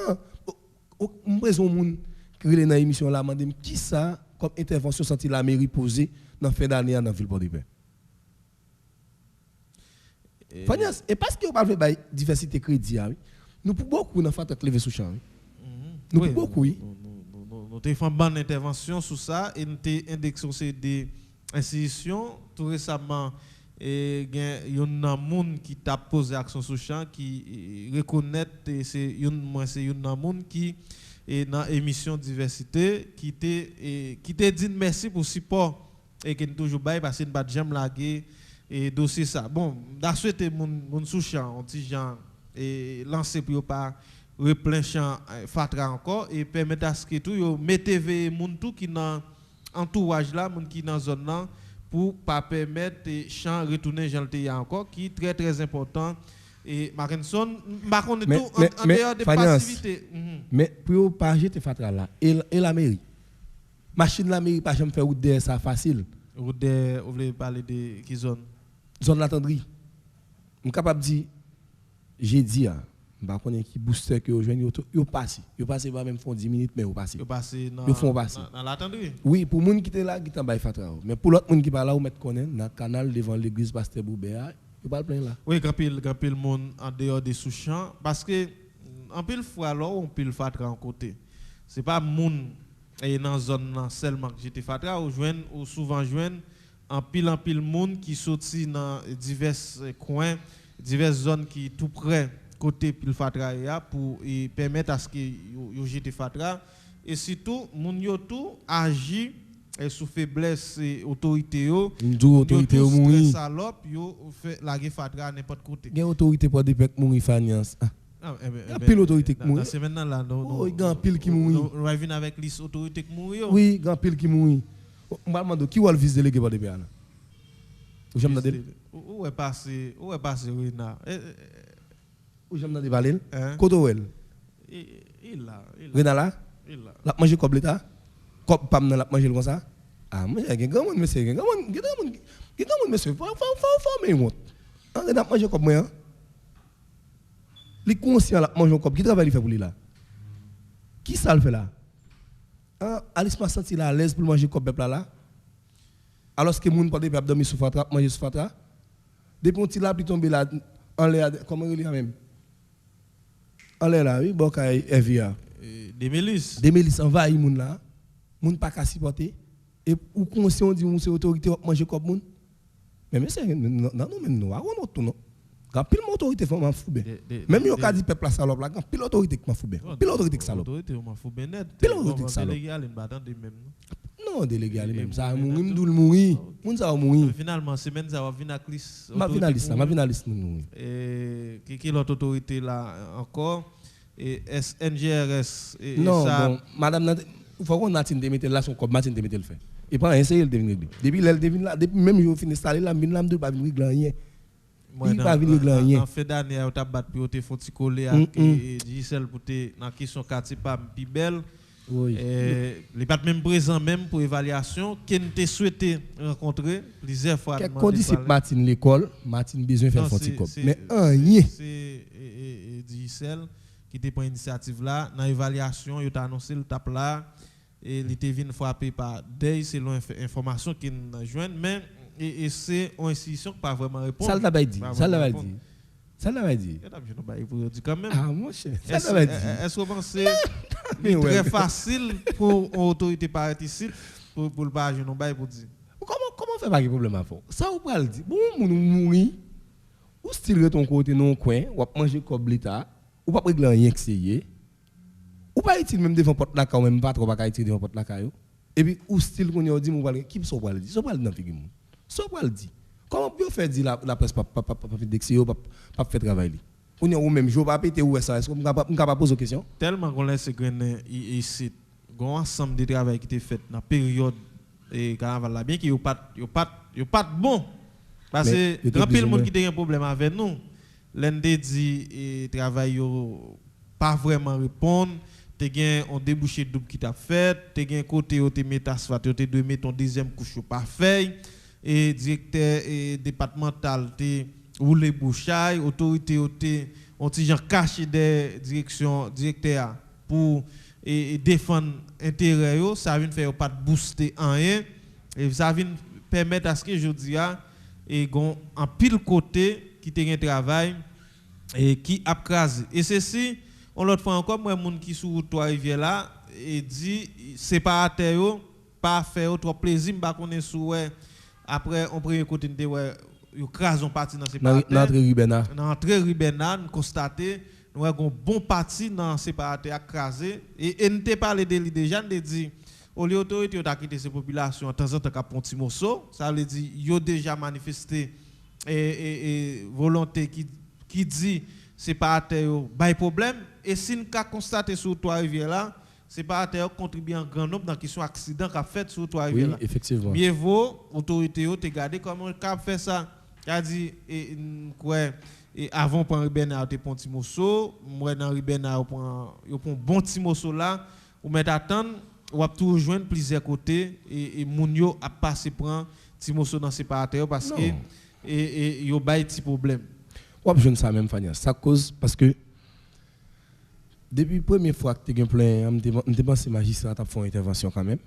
je raison moun qui est dans l'émission là, demande qui ça comme intervention senti la mairie posée dans fin d'année dans la ville Port-de-Paix. Fanias, et parce que on parle de diversité crédit, nous pouvons beaucoup dans faire lever sous champ. Nous pouvons beaucoup, oui. Nous avons fait une bonne intervention sur ça et nous avons indexé des institutions. Tout récemment, il y a un monde qui a posé action sur champ qui reconnaît que c'est un monde qui est dans l'émission diversité qui te dit merci pour le support et qui est toujours bail parce que nous n'avons jamais lagué et dossier ça. Bon, je souhaite mon sous-champ, un petit genre, et lancer pour pas replein champ fatra encore et permettre à ce que tout yo mettez moun tout qui dans entourage là, moun qui dans zone là pour pas permettre champ retourner Jean le encore qui très très important et Mackinson par contre tout en dehors de passivité. Mais pour pas jeter fatra là et la mairie. Machine la mairie pas jamais faire route de ça facile. Route de vous voulez parler de qui zone? Zone l'attendrie. Je suis capable de dire, j'ai dit, je ne sais pas qui booster que vous passez. Vous passez pas même 10 minutes, mais vous passez. Vous passez dans l'attendrie? Oui, pour les gens qui sont là, qui sont en fatra. Mais pour l'autre monde qui sont là, vous mettez dans le canal devant l'église Pasteur Boubéa, vous parlez plein là. Oui, quand le monde en dehors des sous-champs, parce que en pile fois là, on peut le fatra en côté. Ce n'est pas le monde et dans la zone seulement que j'étais fatra, ou souvent joindre en pile monde qui sorti dans divers coins, diverses zones qui tout près côté pile fatra pour permettre à ce que yo jete fatra et surtout moun yo tout agit sous faiblesse autorité yo. Autorité yo mouri. Salope yo fait la fatra n'importe côté. Gen autorité pour des mouri Fanias. Pile autorité qui mouri. C'est maintenant là non. Gan pile qui mouri. On va venir avec liste autorité qui mouri. Oui, gan pile qui mouri. On va demander qui est le vice délégué par des là. Où est passé Rina? Où j'aime dans balles? Kotowel. Il là. Rina là? Il là. La manger comme l'état? Comme pam dans la manger comme ça? Ah, mais il y a grand monde monsieur, grand monde monsieur, faut mais monte. On a manger comme moi. Les conscients la manger comme qui travaille fait pour lui là? Qui ça le fait là? Alice m'a senti là à l'aise pour manger comme peuple là. Alors que les gens ne peuvent pas dormir sous fatra, manger sous fatra. Depuis qu'on tire puis tomber là, en l'air, comment il y a même? En l'air là, oui, bon, quand il y des milices. Des milices envahissent les gens là. Les gens ne peuvent pas supporter. Et ou conscient dit que c'est autorité qui manger comme les gens. Mais c'est non, nous, on tout non. Quand pile autorité fait m'en fou bien. Même si on dit peuple la salope là, quand pile autorité qui m'en fou bien. Pile autorité qui salope. Autorité m'en fou bien net. Pile autorité qui salope. Non, délégué même ça mourir m'doul mourir. Moun ça mourir. Finalement semaine ça va venir à clis. Ma finaliste nous. Et qui l'autre autorité là encore et NGRS et non, ça bon, madame il faut qu'on attende de mettre là son comme Martin de mettre le fait. Et pas essayer de devenir depuis elle devine là depuis même je fin installer là vinn là m'doul pas venir rien. Il pas venir rien. En fin d'année on t'a battu pour te font coller avec Gisèle pour te dans question quartier pas plus belle. Oui. Les pas même présent même pour évaluation qui n'était souhaité rencontrer plusieurs fois. Quel condisciple Martin l'école, Martin besoin faire forticop. Mais rien. C'est Gisèle qui était pour initiative là dans évaluation, il a annoncé le tape là et il était venu frapper par des selon information qui nous joignent mais et c'est une institution qui pas vraiment répondre. Ça l'a dit. Ça l'a dit. Ça l'a dit. Quand même. Ah mon cher. Ça l'a dit. Est-ce que vous pensez c'est très facile pour l'autorité participe pour le pas non bail pour dire. Comment faire pas de problème à fond? Ça ou pas le dire. Bon moun mouri ou style ton côté non coin, ou manger comme l'état, ou pas régler rien que c'est ou pas utile même devant porte la ou même pas trop pas utile devant porte la caillou. Et puis ou style qu'on y dit mon qui so pas le dire. So pas le dans figure moun. So pas le dire. Comment peut faire dire la presse pas d'excès pas faire travail li. On est au même jour pas péter ou ça est-ce qu'on pas poser question tellement qu'on laisse grainer ici un ensemble de travail qui était fait dans période et carnaval là bien qu'il y pas bon parce que grand pile monde qui a un problème avec nous l'ND dit travail pas vraiment répondre. Tu as un débouché double qui t'a fait, tu as un côté où tu mets asphalte, tu dois mettre ton deuxième couche parfait, et directeur départemental, tu roulé bouchaille, autorité, on t'y caché des directions directeur pour défendre intérêt, ça vient faire pas booster en rien, et ça vient permettre à ce que je dis et en pile côté qui te un travail et qui a crasé. Et ceci, on l'autre fois encore, moi, moun qui sur toi rivière là, et dit, séparateur, pas faire trop plaisir, m'ba connaît sous après, on premier côté, yo crase on parti dans séparateur. Dans l'entrée Ribena. Dans l'entrée Ribena, nous constaté, nous avons un bon parti dans séparateur à craser. Et nous t'ai parlé de lui déjà, nous dit, au lieu d'autorité, on a quitté ces populations, en temps en temps, qu'à Ponti Mosso, ça veut dire, ils ont déjà manifesté volonté qui dit, séparateur, pas de problème. Et si nous avons constaté sur toi rivière là, séparateur contribue en grand nombre dans la question accident qu'a fait sur toi rivière là. Oui, effectivement. Mieux vaut, autorité, te garder comment qu'a fait ça. Qu'a dit, quoi, avant pour Ribena, te Ponti Mosso, moi dans Ribena, yo prend bon petit morceau là, ou mettre attendre, ou a tout rejoindre plusieurs côtés, et moun yo a passé prendre petit morceau dans séparateur parce que yo bay petit problème. Ou je ne sais même Fania, ça cause parce que depuis la première fois que tu as plein, je pense que magistrat a fait une intervention quand même.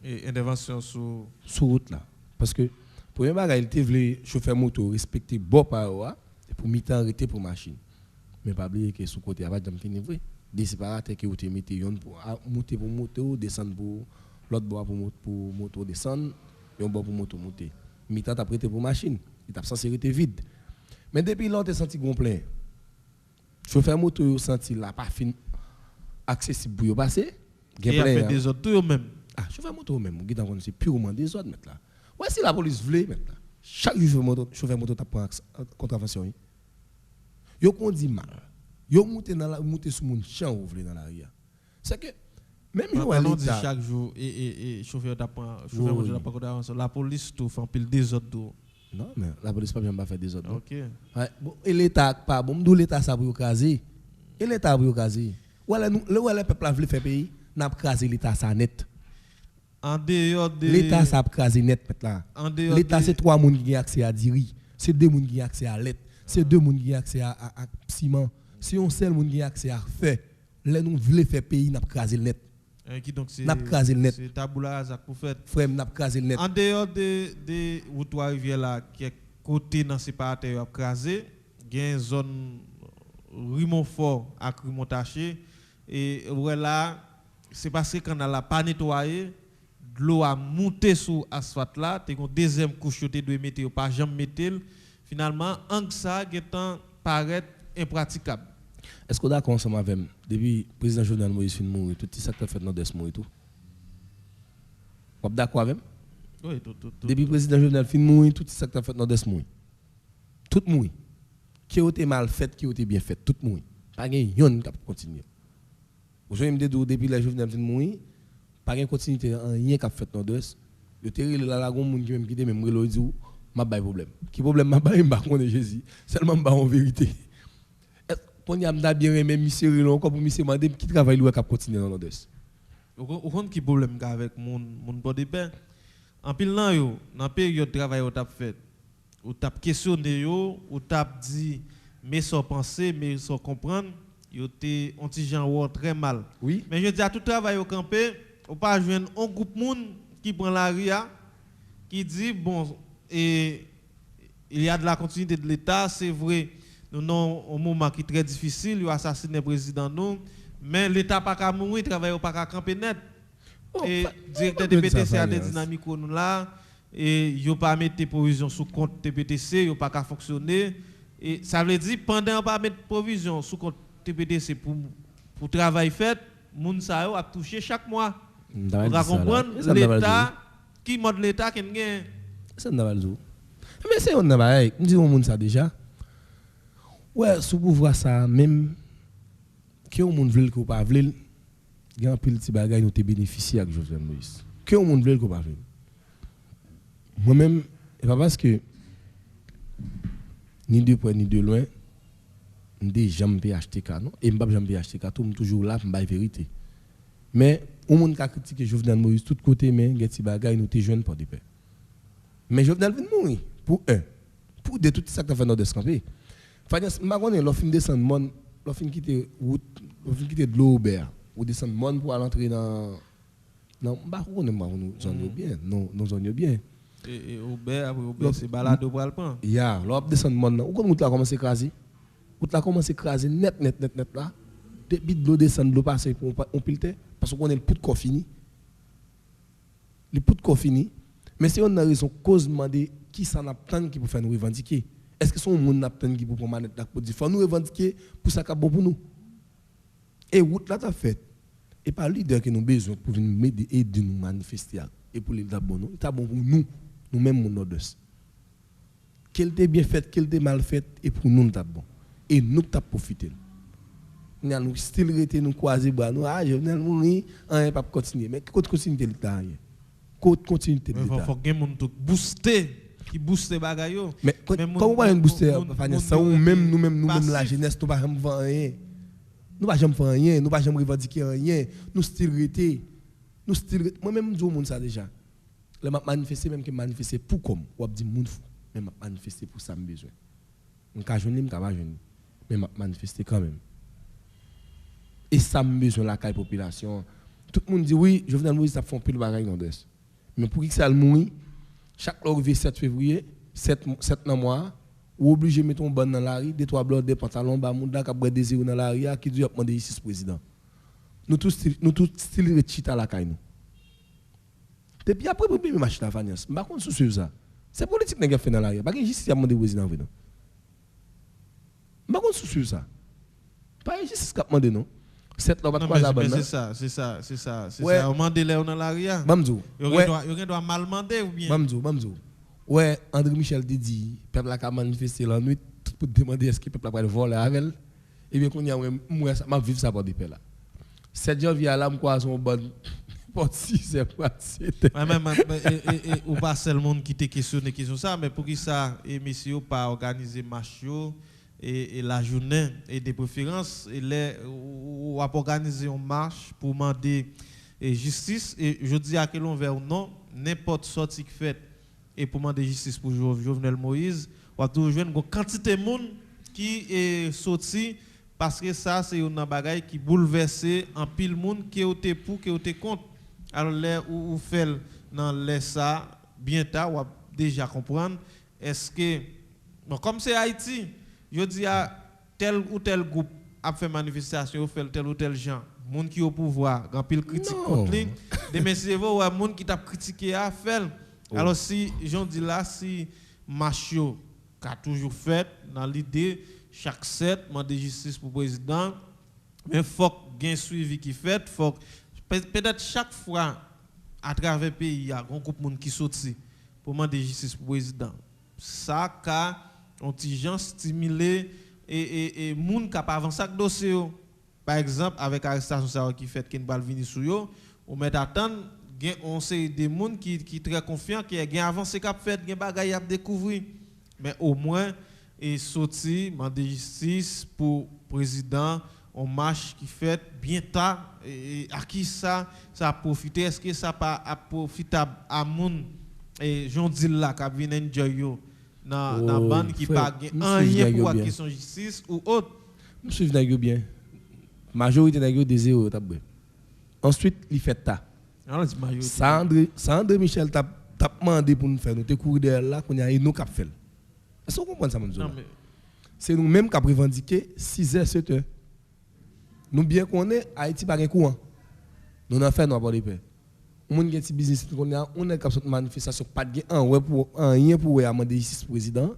Et intervention sur route là. Parce que pour un bagage, il voulait chauffeur moto respecter bon par et pour mi-temps arrêter pour machine. Mais pas oublier que sous côté avant de finir vrai. Des séparateurs qui ont été mis pour monter pour moto, descendre pour l'autre bois pour moto descendre, et un bois pour moto monter. Mi-temps t'as prêté pour machine, il t'a censé rester vide. Mais depuis là, tu as senti qu'on plein. Chauffeur moto, tu as senti là, pas fin accessible pour passer. Il a fait des autres eux-mêmes. Ah, chauffeur moto même, c'est purement des autres maintenant. Ouais, si la police voulait maintenant, chaque jour chauffeur moto t'a prend contravention. Yo conduit mal. Yo monter sur mon champ ouvre dans l'arrière. C'est que même on dit chaque jour et chauffeur t'a prend moto t'a pas contravention. La police tout fait pile des autres. Non, mais la police pas bien faire des autres. OK. Ouais, bon, et l'état pas bon, d'où l'état ça pour caser. Et l'état pour caser. Voilà nous le peuple veut faire pays, n'a pas caser l'état ça net. En dehors de l'état ça a caser net là. L'état c'est 3 monde qui ont accès à diri, c'est 2 monde qui ont accès à lait, c'est 2 monde qui ont accès à ciment. Si on seul monde qui a accès à fer, là nous voulons faire pays n'a pas caser net. Qui donc c'est c'est taboula ça pour faire frère n'a pas caser net. En dehors de route rivière là qui est côté dans séparateur a crasé, il y a une zone Rimont-Fort à Rimont-Taché et là c'est parce que quand on l'a pas nettoyé, l'eau a monté sur asphalte là, tu as une deuxième couche tu dois mettre pas jamais mettre finalement en ça étant paraît impraticable. Est-ce que d'accord ensemble avec depuis le président Jovenel Moïse fin mourir tout ça que fait dans des mois et tout. Vous êtes d'accord avec? Oui, tout. Depuis le président Jovenel fin mourir tout ça que fait dans des mois. Tout mourir. Qui a été mal fait, qui a été bien fait, tout mourir. Pas gain yon qui continuer. Aujourd'hui me dit depuis le Jovenel fin mourir, pas gain continuité rien qui fait dans des. Le terrible là gon moun qui même qui même relo dit m'a pas problème. Qui problème m'a pas connaît Jésus, seulement m'a en vérité. Pour y a bien aimé monsieur Relon comme monsieur mandé qui travaille lui cap continuer dans l'Odesse. Au compte qui problème avec mon bon de pain. En pile nan yo, dans période travail ou t'a fait. Ou t'a questionné yo, ou t'a dit mais sans penser, mais sans comprendre, yo té on ti Jean très mal. Oui. Mais je dis à tout travail au campé, ou pas joindre un groupe monde qui prend la ria qui dit bon et il y a de la continuité de l'État, c'est vrai. Nous avons un moment qui est très difficile, il a assassiné le président nous, mais l'État n'a pas qu'à mourir, il travaille pas qu'à camper net. Et le directeur de TPTC a des dynamiques nous là, et il n'a pas mettre provision sous compte TPTC, il n'a pas qu'à fonctionner. Et ça veut dire pendant qu'on pas mettre provision sous compte TPTC pour travail fait, moun sa yo a touché chaque mois. On va comprendre l'État qui mode l'État qui gagne. Ça n'a pas le tout. Mais c'est on n'a pas, on dit au monde ça déjà. Ouais, sous pouvoir ça même que on monde veut ou pas veut, il y a un petit bagage nous te bénéficier avec Jovenel Moïse. Que on monde veut ou pas veut. Moi-même, et pas parce que ni de près ni de loin, déjà me acheter car non et m'pas jamais acheter car tout toujours là m'ba vérité. Mais on monde qui critiquer Jovenel Moïse tout côté mais geti bagay nous te jeune pour de paix. Mais Jovenel vient mourir pour de tout ça que fait dans descamper. Fanyas m'a connait l'offre descendre monde, l'offre quitter route, l'offre quitter de l'eau ou descendre monde pour aller entrer dans non bah on nous zone bien, non nous zone bien. Et Aubert c'est balade pour le prendre. Ya, l'op descendre monde ou comme route là commence écraser. Route là commence écraser net là. Depuis de l'eau descend, de l'eau passe pour on pilte parce qu'on est le pout de fini. Le pout de fini. Mais si on a raison cause demander qui ça n'a pas qui pour faire nous revendiquer. Est-ce que son monde n'a pas qui pour manette là pour dire faut nous revendiquer pour ça qu'a bon pour nous. Et route là t'as fait. Et pas leader que nous besoin pour venir m'aider et de nous manifester et pour les bon nous, c'est bon pour nous même mon nord-est. Qu'elle était bien faite, qu'elle était mal faite et pour nous c'est bon. Et nous t'as profité. Nous still rete nous croiser bras nous Jovenel mourir on pas continuer mais côté continuité l'état côté continuité l'état faut que monde booster qui booster bagay yo mais comment on booster ça ou même nous-mêmes la jeunesse nous pas jamais faire rien nous pas jamais faire rien nous pas jamais revendiquer rien nous still rete moi même dis au monde ça déjà le m'a manifester même que manifester pour comme ou dit monde fou mais m'a manifester pour ça me besoin on ka joindre me pas joindre mais m'a manifester quand même. Et ça me besoin la caille population. Tout le monde dit oui, Jovenel Moïse a fait un peu de bagaille dans l'Est. Mais pour qui ça le mourir, chaque loi 7 février, 7 mois, ou obligé de mettre un bon dans la rue, des trois blocs, des pantalons, bas moun da qui désir dans la rue qui doit demander ici président. Nous tous style retchit à la caille nous. Depuis après pour bien marcher la finance, pas contre sous ça. C'est politique n'a fait dans la rue, pas que justice a demandé président venir. Pas contre sous ça. Pas justice qu'a demandé non. C'est ça. On demande les dans l'arrière. Bamzou. Il doit mal demander ou bien. Bamzou. Ouais, André Michel dit peuple a manifesté la nuit pour demander est-ce que peuple a voler avec. Et bien qu'on y a moi ça m'a vivre ça pour des là. 7 janvier là me croise son bon pour 6 heures même ou pas seulement qui te questionner question ça mais pour qui ça émission pas organiser marche et la journée et des préférences ou à organiser une marche pour demander justice et je dis à quel envers ou non n'importe sortie qui fait et pour demander justice pour Jovenel Moïse ou toujours une quantité de monde qui est sorti parce que ça c'est une bagaille qui bouleverse en pile monde qui est pour qui est contre alors là où fait dans les ça bien tard ou déjà comprendre est-ce que bon comme c'est Haïti je dis à tel ou tel groupe a fait manifestation, fait tel ou tel gens, monde qui au pouvoir, grand pile critique contre lui, des messieurs ou monde qui t'a critiqué a fait. Alors si j'en dis là si Macho a toujours fait dans l'idée chaque 7 demander justice pour président, mais faut gain suivi qui fait, faut peut-être chaque fois à travers le pays il y a un groupe monde qui sorti pour demander justice pour président. Ça on petit gens stimuler et moun qui pas avancer avec dossier par exemple avec arrestation ça qui fait qu'il va venir sur yo on met attendre on sait des moun qui très confiant qui a avancé qu'a fait gain bagaille à découvrir mais au moins et sorti demander justice pour président on marche qui fait bien tard et à qui ça a profité est-ce que ça pas profitable à moun et j'en dis là qui vient enjoy yo dans bande qui pas rien pour la question justice ou autre. Nous suivons bien. Majorité d'ailleurs des zéro tabou. Ensuite, il fait ta. Ça André Michel t'a demandé pour nous faire nous te courir là qu'on y a nous cap fait. Est-ce que vous comprenez ça monsieur? C'est nous même qui avons revendiqué 6h 7h. Nous bien qu'on est Haïti pas un courant. Nous n'en fait nous pas de paix. Moun qui est business on est capable de manifestation pas de rien pour demander justice président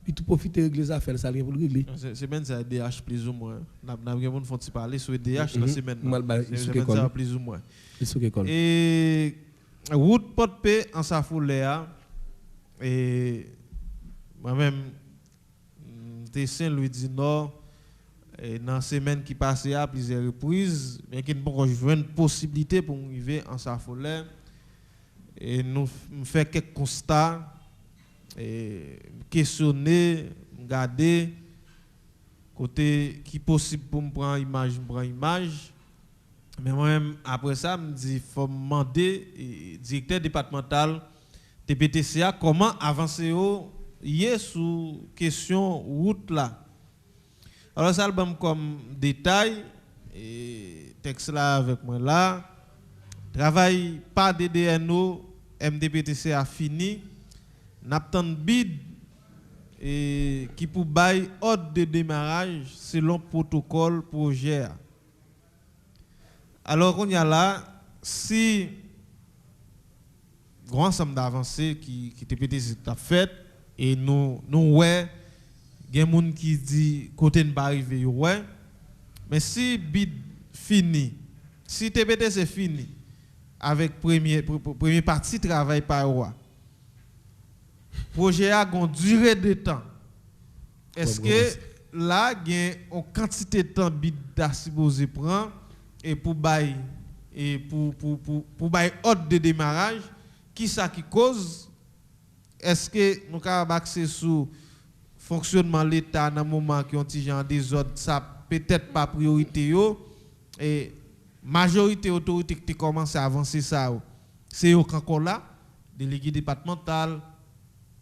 puis tout profiter régler les affaires ça rien pour régler c'est même ça DH plus ou moins n'a rien monde font parler sur DH dans semaine c'est ça plus ou moins et route porte paix en sa foulée et moi même de Saint-Louis du Nord et dans la semaine qui passait à plusieurs reprises, mais qui n'ont pas joué une possibilité pour arriver en sa folie. Et nous faisons quelques constats, et questionner, regarder côté qui possible pour me prendre image, je prends image. Mais moi-même, après ça, je me dis, il faut me demander, directeur départemental TPTCA, comment avancer sur question route là. Alors, ça, le comme détail, et texte là avec moi là, travail par DDNO, MDPTCA fini, n'attend bid et qui pour bail ordre de démarrage selon protocole projet. Alors on y a là, si grand ensemble d'avancées qui TPTC a fait et nous ouais, il y a des gens qui dit côté ne pas arriver ouais, mais si bid fini, si TPTC fini avec premier partie travail par roi. Projet a une durée de temps. Est-ce que là il y a une quantité de temps bid supposé prendre et pour bail et pour bail ordre de démarrage qui ça qui cause est-ce que nous avons accès sur fonctionnement l'état dans moment qui ont gens des ordres ça peut-être pas priorité yo et majorité autorité qui commence à avancer ça c'est au encore là délégué départemental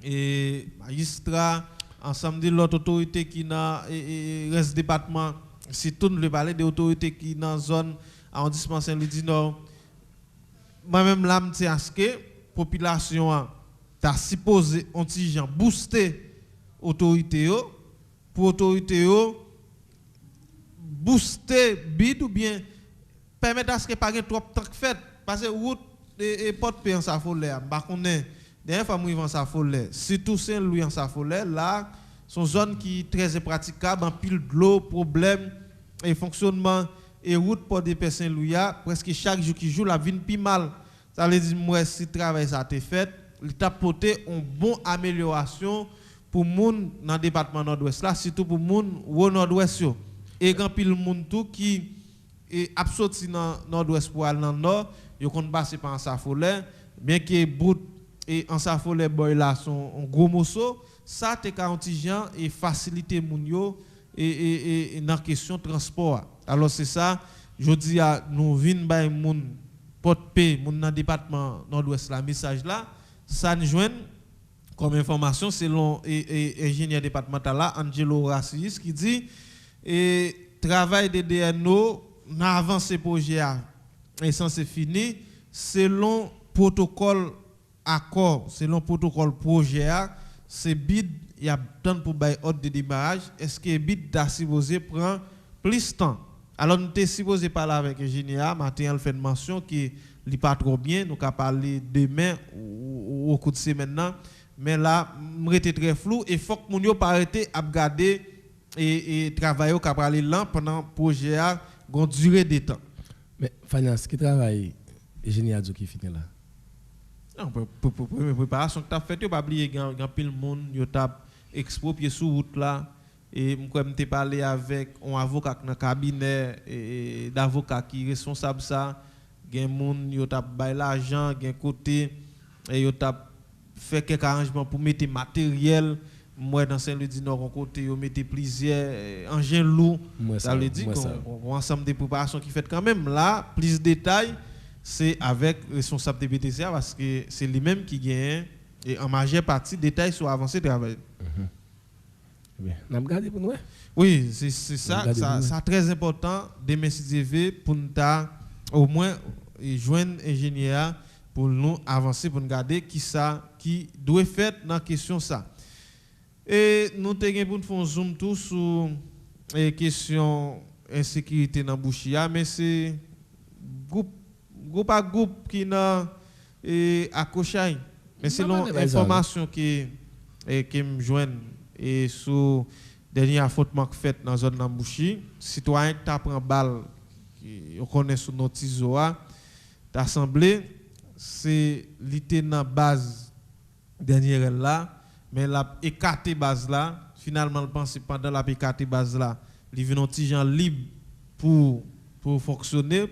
et magistrat ensemble de l'autre autorité qui dans reste département si tout le parler des autorités qui dans zone arrondissement Saint-Louis du Nord moi-même là me tiens à ce que population t'a supposé anti-gens booster autorité pour autorité booster bid ou bien permettre à ce que pas trop temps fait parce que route et porte payer en sa folie ba connait dernière fois moi en sa folie surtout Saint-Louis en sa folie là son zone qui est très praticable en pile de l'eau problème et fonctionnement et route pour des personnes Saint-Louis presque chaque jour qui joue la vie plus mal ça veut dire moi si travail ça été fait il t'a porté une bonne amélioration pour moun dans le département nord-ouest là surtout pour moun au nord-ouest et quand pile moun tout qui est absorti dans nord-ouest pour aller dans nord yo compte passer par sa folie bien que bout et en sa folie boy là sont un gros morceau ça te garantit et faciliter moun yo et dans question transport alors c'est ça je dis à nous vinn bay moun porte paix moun dans département nord-ouest là message là ça nous joine comme information selon ingénieur départemental là Angelo Rassis qui dit et travail de DNO n'a avancé projet est censé fini selon protocole accord selon protocole projet c'est bid il y a temps pour bail ordre de démarrage est-ce que bid da supposé prend plus temps alors nous t'es supposé parler avec ingénieur matin elle fait une mention qui li pas trop bien nous ca parler demain ou au coup de semaine maintenant mais là m'était très flou et faut que moun yo pas arrêter à regarder et travailler au cap aller lent pendant projet a gon durée de temps mais finance qui travaille ingénieur qui finit là non pour préparation que tu as fait tu pas oublier grand pile monde yo t'a exproprié sous route là et moi m'était parlé avec un avocat dans cabinet et d'avocat qui responsable ça gen moun yo t'a bail l'argent gen côté et yo t'a fait quelques arrangements pour mettre matériel moi dans Saint-Louis du Nord côté yo mettre plusieurs engins lourds ça veut dire qu'on ensemble de préparation qui fait quand même là plus de détails c'est avec responsable de BTCA parce que c'est lui-même qui gagne et en majeure partie détails sur avancé travail. Bien, n'a regardé pour nous. Oui, c'est ça très important demain si Dieu veut pour nous au moins joindre ingénieur pour nous avancer pour nous garder qui doit faire dans la question ça. Et nous t'ai pour nous faire zoom tout sur la question insécurité dans Bouchia mais c'est groupe à groupe qui n'a à Kochaï mais selon l'information qui me joignent et sur dernier affrontement fait dans la zone d'Ambouchi citoyen t'apprend balle on connaît sur notre ISOA d'assemblée c'est l'été dans base dernière là mais la écarté base là finalement le pense pendant la écarté base là il vient un petit gens libre pour fonctionner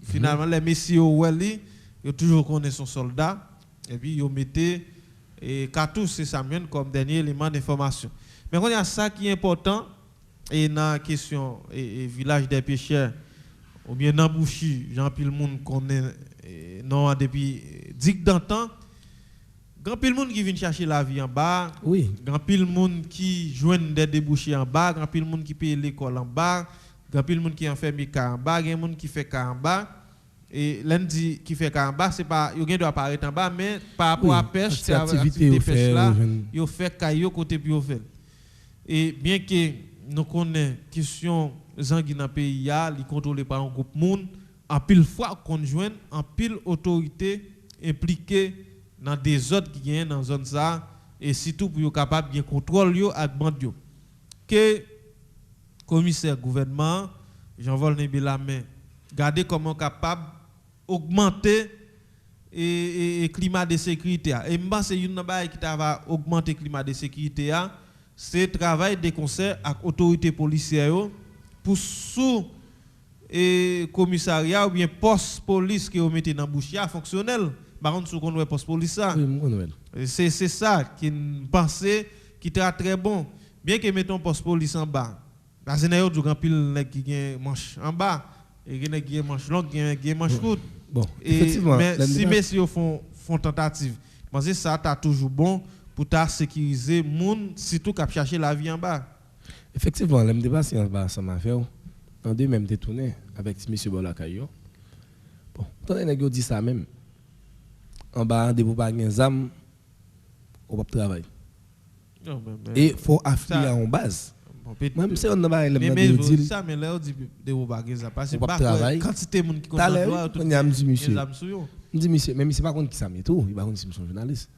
finalement les messieurs Welly ils toujours connaissent son soldat et puis ils mettaient et cartouche c'est ça comme dernier élément d'information mais quand il y a ça qui est important et dans la question et village des pêcheurs ou bien dans Bouchi, Jean pile monde connaît non depuis dit d'antan, grand pile monde qui vient chercher la vie en bas, oui, grand pile monde qui joignent des débouchés en bas, grand pile monde qui paye l'école en bas, grand pile monde qui enferme car en bas, grand monde qui fait car en bas. Et lundi qui fait car en bas, c'est pas il doit apparaître en bas, mais par rapport à pêche, c'est activité pêche là, il fait caillou côté puis fait. Et bien que nous connaissons question Zangui dans le pays, il contrôlé par un groupe monde, en pile fois conjoint, en pile autorité impliquée dans des autres qui viennent dans zone ça et surtout pour être capable bien contrôler yo avec bande yo. Que commissaire gouvernement Jean-Vol Nebila main garder comment capable augmenter et climat de sécurité et moi c'est une bail qui va augmenter le climat de sécurité c'est travail de concert avec autorités policières pour sous et commissariat ou bien poste police que vous mettez dans bouchia fonctionnel par contre sous qu'on poste police ça c'est ça qui pensait qui était très bon bien que mettons poste police en bas parce que nous grand pile nèg qui gagne manche en bas et qui gagne manche longue gagne manche courte bon effectivement mais si messieurs font tentative pense ça t'a toujours bon pour ta sécuriser monde surtout cap chercher la vie en bas. Effectivement, le débat c'est en bas ça m'a fait en deux même détourné avec monsieur Bolakayo. Bon, tant les nèg dit ça même. En bas de vous pas gain zam on va travailler. Et faut affilier en base. Même si on n'a pas le ça mais là on dit de vous pas gain ça parce que pas quantité monde qui compte droit tout me dit monsieur même si pas contre qui ça mais tout il pas contre si son journaliste.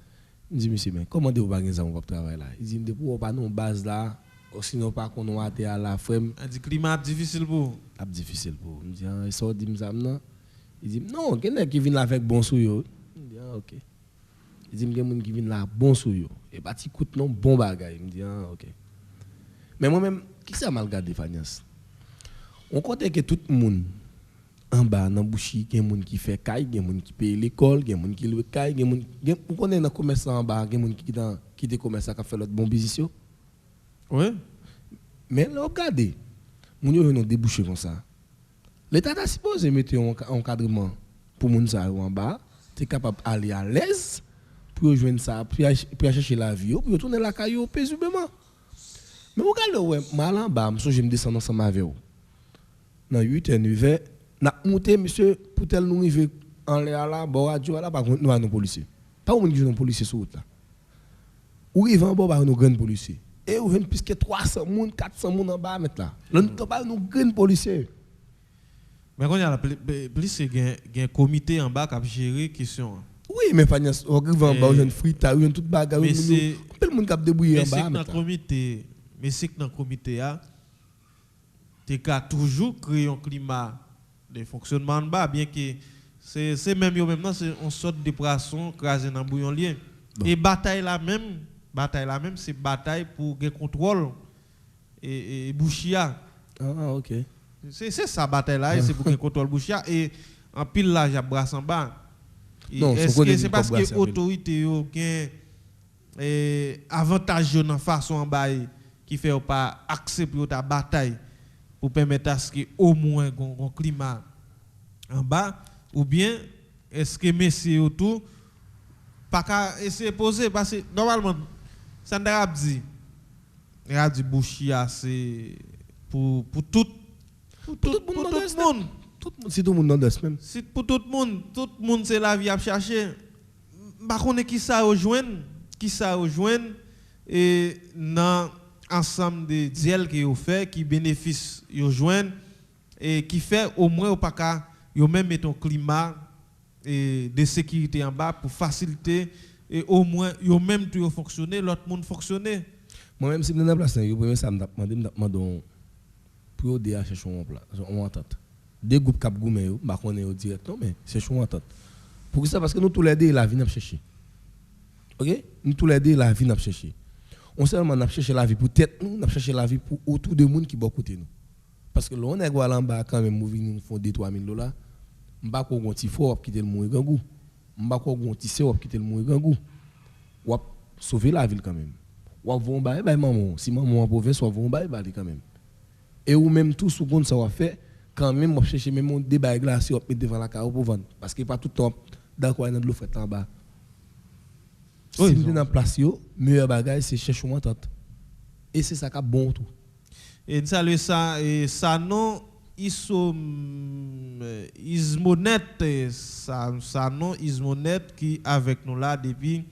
Me dit monsieur mais comment de vous pas gain ça on va travailler là. Il dit de pour pas non base là sinon pas qu'on a été à la frame. Il dit climat difficile pour. Difficile pour. Il dit il sort dit ça non. Il dit non, quelqu'un qui vient là avec bon sou yo. Il dit OK. Il dit il y a des gens qui viennent là bon sou yo et pas ti coûte non bon bagay. Il dit OK. Mais moi même qui ça mal gardé Fanias. On compte que tout le monde en bas dans Bouchi, il y a des gens qui fait caille, il y a des gens qui paye l'école, il y a des gens qui loue caille, il y a des gens on connaît dans commerce en bas, il y a des gens qui des commerçants qui fait l'autre bon business yo. Oui. Mais là, regardez, nous avons débouché comme ça. L'État a supposé mettre un encadrement pour les gens en bas, tu es capable d'aller à l'aise pour rejoindre ça, pour chercher la vie, pour retourner la caillou paisiblement. Mais regardez, mal en bas, je me descends ensemble avec vous. Dans 8 h 9 nous avons monté, monsieur, pour tel nous arriver en l'air là, bon, radio là, par contre, nous avons nos policiers. Pas où nous avons nos policiers sur route là. Où ils vont, bon, nos grands policiers. Et vous venez plus que 300 personnes, 400 personnes en bas maintenant. Là, nous avons nos grands policiers. Mais quand il y a la police, il y a un comité en bas qui a géré la question. Oui, mais Fanias, on arrive en bas, on a une frite, on a toute bagarre. Mais c'est. Tout le monde qui a débrouillé en bas. Mais c'est que dans le comité, tu as toujours créé un climat de fonctionnement en bas, bien que c'est même maintenant, c'est une sorte de poisson crasé dans le bouillon lien. Et bataille la même, c'est bataille pour le contrôle et Bouchia. Ah, ok. C'est ça bataille là, c'est pour le contrôle Bouchia. Et en pile là, j'ai brasse en bas. Est-ce que c'est parce que l'autorité a avantage dans la façon en bas qui fait pas accepter la bataille pour permettre à ce qu'il y ait au moins un climat en bas, ou bien est-ce que messieurs autour pas qu'à essayer de poser parce que normalement ça n'a dit Bouchia c'est pour tout le monde. Si tout le monde dans même. Si pour tout le monde c'est la vie à chercher. Par contre qui ça rejoindre et dans ensemble de diel que yo fait qui bénéfice yo joindre et qui fait au moins au pas qu'à yo même mettre un climat et de sécurité en bas pour faciliter et au moins yo même tout fonctionner l'autre monde fonctionner. Moi même si dans la place yo premier ça m'a demandé pour aider à chercher on entente. Des groupes cap goumé yo ba connait au direct non mais chercher on entente. Pour ça parce que nous tous les deux la vie n'a chercher. OK? Nous tous les deux la vie n'a chercher. On seulement n'a chercher la vie pour tête nous, n'a chercher la vie pour autour de monde qui bon côté nous. Parce que l'on est en bas quand même nous font $2-3,000. M'pa ko gon ti fort quitter le mourir gangou. M'pa ko gon ti sœur quitter le mourir gangou. Ou sauver la ville quand même. Ou vont bailler maman, si maman en province ou vont bailler quand même. Et ou même tout sous compte ça va faire quand même on chercher même un débat glacé on mettre devant la carte pour vendre parce que pas tout le temps d'accord dans de l'eau faite en bas. Si vous dans place yo, meilleur bagage c'est chercher une entente. Et c'est ça qui est bon tout. Et salut ça et ça non Ismonette ça non Ismonette qui avec nous là depuis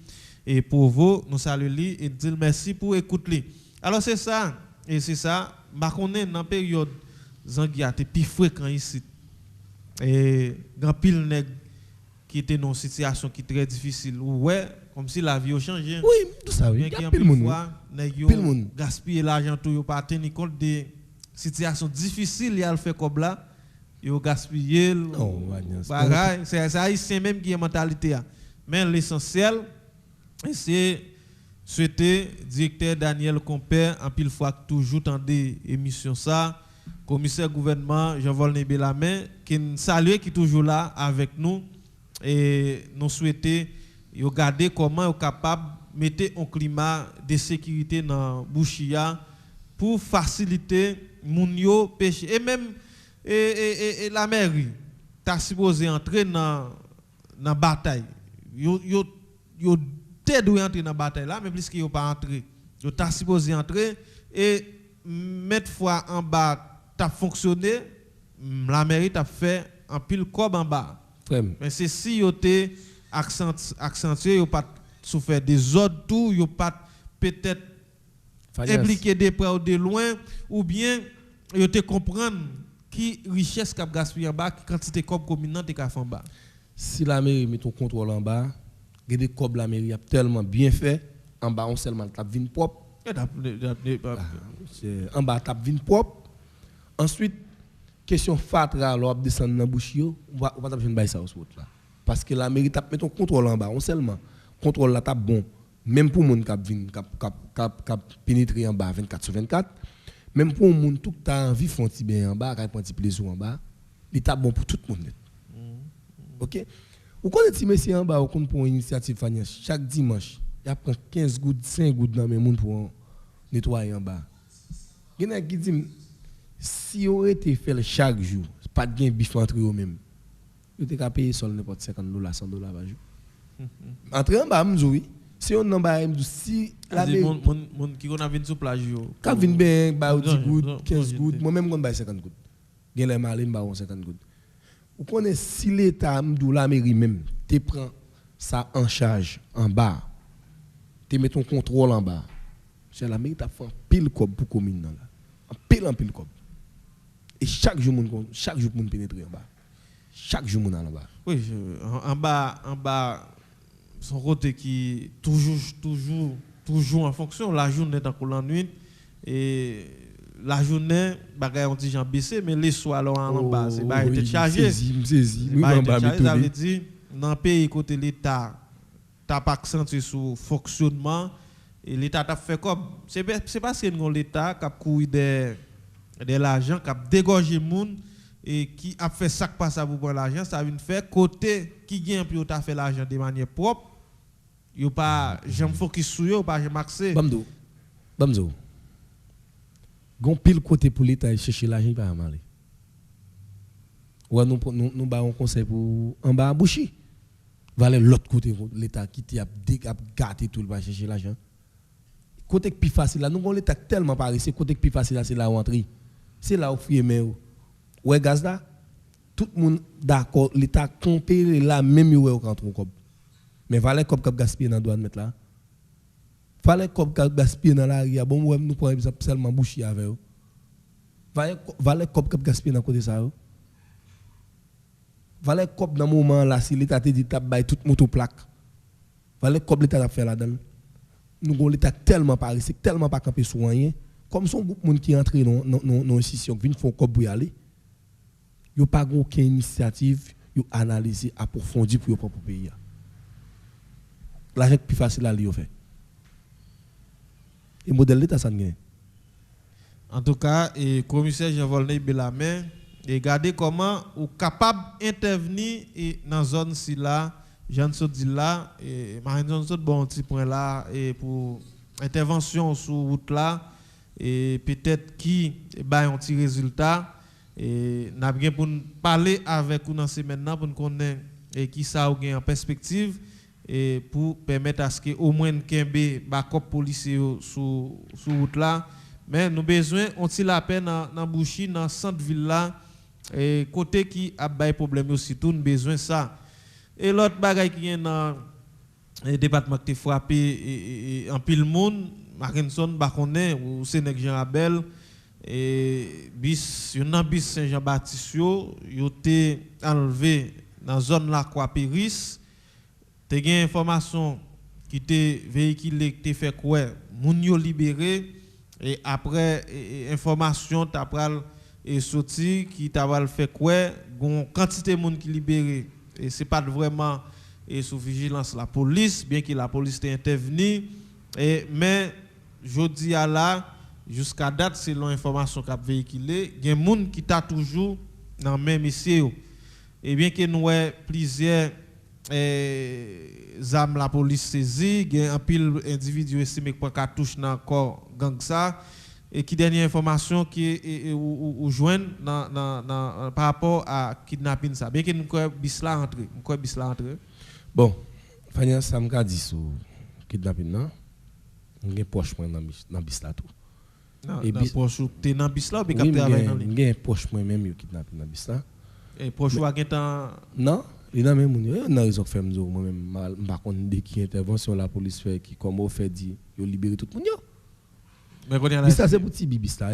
et pour vous nous saluons et dire merci pour écouter. Alors c'est ça et c'est ça par contre dans période Zangia était plus fréquent ici et grand pile nèg qui était dans une situation qui très difficile ouais comme si la vie a changé. Oui, tout ça oui. Il y a pile monde gaspiller l'argent tout yo pas tenir compte de situation difficile, il a le fait comme là, il a gaspillé, c'est haïtien même qui a mentalité. Mais l'essentiel, c'est souhaiter directeur Daniel Compère, en pile fois toujours dans des émissions ça, commissaire gouvernement Jean-Volney Bellamé, qui salue qui est toujours là avec nous, et nous souhaiter regarder comment il est capable de mettre un climat de sécurité dans Bouchia pour faciliter moun yo pêcher et même la mairie t'a supposé entrer dans bataille yo t'es dû entrer dans bataille là mais plus que yo pas entrer yo t'a supposé entrer et mettre fois en bas t'a fonctionné la mairie t'a fait un pile cob en bas mais c'est si yo t'es accentué yo pas souffert des ordres tout yo pas peut-être impliqué de près ou de loin ou bien yo te comprendre qui richesse qu'a gaspillé en bas qui quantité cob communante et qu'a fait en bas. Si la mairie met ton contrôle en bas, des cob la mairie a tellement bien fait en bas on seulement tape vin propre. En bas tape vin propre. Ensuite question fatra alors descendre dans bouchio, on va tape une bail ça au route là. Parce que la mairie tape met ton contrôle en bas on seulement contrôle la tape bon. Même pour moun k'ap pénétrer en bas 24/24, même pour moun tout ta envie font ti bien en bas, k'ap prend ti plaisir en bas, l'état bon pour tout le monde. OK? Ou connait ti monsieur en bas ou compte pour une initiative Fanias chaque dimanche, il prend 15 gouttes, 5 gouttes dans mes moun pour nettoyer en bas. Gen qui dit si on était fait chaque jour, pas de gain bif entre eux même. Vous t'es payer sol n'importe $50 $100 par jour. Entrer en bas m'dou oui. Si on n'a pas si la mon qui on a vinn sur plage yo quand vinn ben ba 10 gouttes 15 gouttes moi même on ba 50 gouttes gen les malin ba 50 gouttes ou connaît si l'état m'dou la mairie même te prend ça en charge en bas te met ton contrôle en bas c'est la mairie t'a fait pile cob pour commune là en pile cob et chaque jour moun pénétrer en bas chaque jour moun en bas oui en bas son côté qui toujours en fonction la journée dans la nuit et la journée bagay on dit Jean baissé mais les soirs alors en bas c'est pas été chargé ça veut dire dans pays côté l'état t'a pas accentué sur fonctionnement et l'état t'a fait comme c'est parce que l'état qui a couru de l'argent qui a dégorgé monde et qui a fait ça pas ça pour prendre l'argent ça vient faire côté qui gagne puis t'a fait l'argent de manière propre yo pas j'aime focus sur yo pas j'aime accès Bamzo gon pile côté pour l'état chercher l'argent pas mal ouais nous ba un conseil pour en bas bouchi valer l'autre côté l'état qui a gâté tout le va chercher l'argent côté plus facile là nous gon l'état tellement pas c'est côté plus facile là c'est là où entrer c'est là où frier mais ouais gaz là tout le monde d'accord l'état compter là même yo au canton comme mais valait comme cap gaspiller dans douane mettre là fallait comme cap gaspiller dans l'arrière bon ouais nous prend seulement bouchi avec eux valait comme cap gaspiller dans côté ça valait comme dans moment là si l'état te dit t'a bail toute moto plaque valait comme l'état a fait là-dedans nous gon l'état tellement pas c'est tellement pas camper sur rien comme son groupe monde qui entré non institution vinn font comme pour y aller yo pas aucune initiative yo analyser approfondir pour yo propre pays l'argent plus facile à lui fait et modèle l'état ça gagne en tout cas et commissaire Jean-Volney Bellamé et regarder comment ou capable intervenir et dans zone si là Jean dit là et Marine Johnson bon petit point là et pour intervention sur route là et peut-être qui ba un petit résultat et n'a bien pour parler avec nous dans semaine là pour nous connaître et qui ça ou en perspective et pour permettre à ce que au moins kembe backup policier sur route là mais nous besoin on ti la peine dans Bouchi dans centre ville là et côté qui a bail problème aussi tout nous besoin ça et l'autre bagaille qui est dans le département qui frappé en pile monde Mackinson ba connaît ou Sénèque Jean Abel et bis yon nan bis Saint-Jean-Baptiste yo té enlevé dans zone la Croix-Péris te gen information qui te véhiculé qui te fait quoi moun yo libéré et après information t'a pral et sorti qui t'a val fait quoi gon quantité moun qui libéré et c'est pas vraiment et sous vigilance la police bien que la police t'est intervenu et mais jodi à là jusqu'à date selon information qu'a véhiculé gen moun qui t'a toujours dans même ici et bien que nous plusieurs armes la police saisie gen un pile individu estimé pour cartouche dans corps gang ça et qui dernière information qui ou joindre par rapport à kidnapping ça bien que nous croit bis là entrer bon Fania ça me dit sur kidnapping non on gen poche moi dans bis là tout et bis poche t'es dans bis là ou bien capter avec dans ligne gen poche moi même yo kidnapping dans bis là et poche ou gen temps non il a même moun on a raison faire moi même pas connait de qui intervention la police fait qui comment fait dit yo libérer tout monde yo mais quand bis ça c'est pour Tibi bis là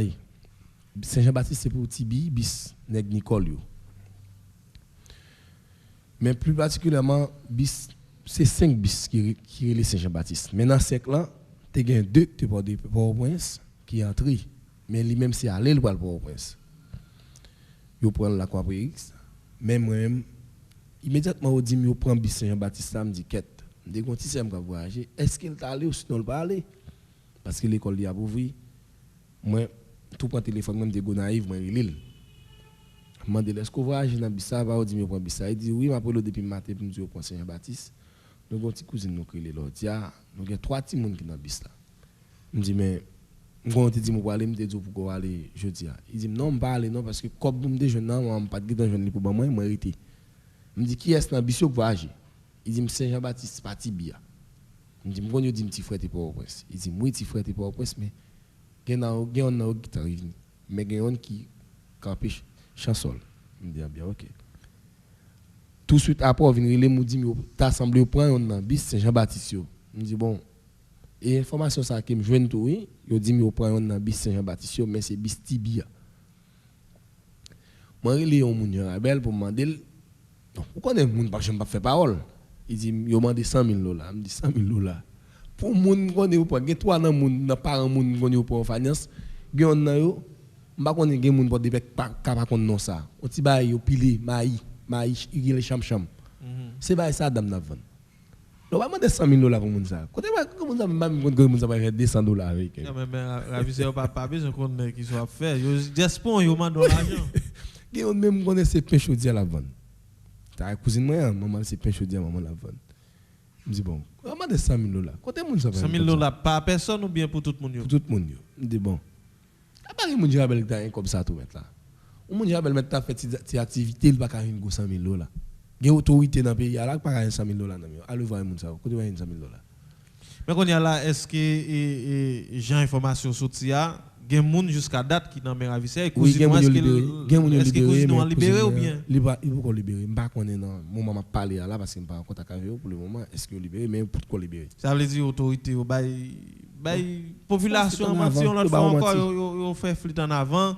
Saint-Jean-Baptiste c'est pour Tibi bis nèg Nicole yo mais plus particulièrement bis c'est 5 bis qui relè Saint-Jean-Baptiste maintenant 5 là tu gain 2 qui pour Port-au-Prince qui entré mais lui même c'est aller le Port-au-Prince yo prend la Croix-Péris même moi-même immédiatement au dit yo prend bis Saint-Jean-Baptiste ça me dit quête dès qu'on tisse me voyager est-ce qu'il t'a allé ou sinon il pas aller parce que l'école y a ouvert moi tout prend téléphone même de go naïve moi relil demande est-ce qu'on voyage dans Bissa va dire me prend Bissa il dit oui m'a parlé depuis matin pour me dire pour Saint-Jean-Baptiste nous gon petit cousine nous créer l'autre dia nous avons 3 petits monde qui dans Bissa me dit mais on te dit moi aller me dire pour aller jeudi il dit non pas aller non parce que comme me jeune non pas de jeune pour moi arrêter me dit qui est dans Bissa voyage il dit Saint-Jean-Baptiste parti bien me dit moi dit petit frère t'es pas au prince il dit moi petit frère t'es pas au prince mais gen qui t'arrive mais gen qui campé chansol me dit bien OK tout de suite après venir les me dit t'as semblé prendre dans bis Saint-Jean-Baptiste me dit bon et information ça qui me joine tout oui yo dit me prendre dans bis Saint-Jean-Baptiste mais c'est bis Tibia moi relé on moun Abel pour demander non pourquoi des moun pas jamais faire parole il dit yo demandé $100,000 me dit $100,000 pour moun connait pas gen 3 nan moun nan parent moun connait pour finance gen nan yo m'pa connait gen moun pour de pas connait non ça on ti ba yo pilé maï il cham c'est ba ça dame nan vendre on va demander $100,000 pour moun ça côté pas comment ça même moun ça va faire $200 avec non mais la vie c'est pas besoin qu'on qui soit faire yo diaspora yo mande l'argent gen même connait c'est pain chaud à la vendre ta cousine moi maman c'est pain chaud à maman la vendre me dit bon on m'a demandé $100,000 côté moun ça va $100,000 par personne ou bien pour tout le monde pour tout le monde me dit bon pas moun diable comme ça tout mettre là moun diable mettre ta fait ti activité il pas ka une $100,000 gen autorité dans pays là pas ka $100,000 nan allez voir moun ça côté va $100,000 mais qu'on y a là est-ce que j'ai information sorti a gen moun jusqu'à date qui dans mer avisser et cousine est-ce que cousine ont libéré ou bien il va libérer m'pas connait non mon maman parler là parce que m'pas en contact avec eux pour le moment est-ce que libéré mais pourquoi libérer ça veut dire autorité au bail population menti on l'autre fois encore yo fait flit en avant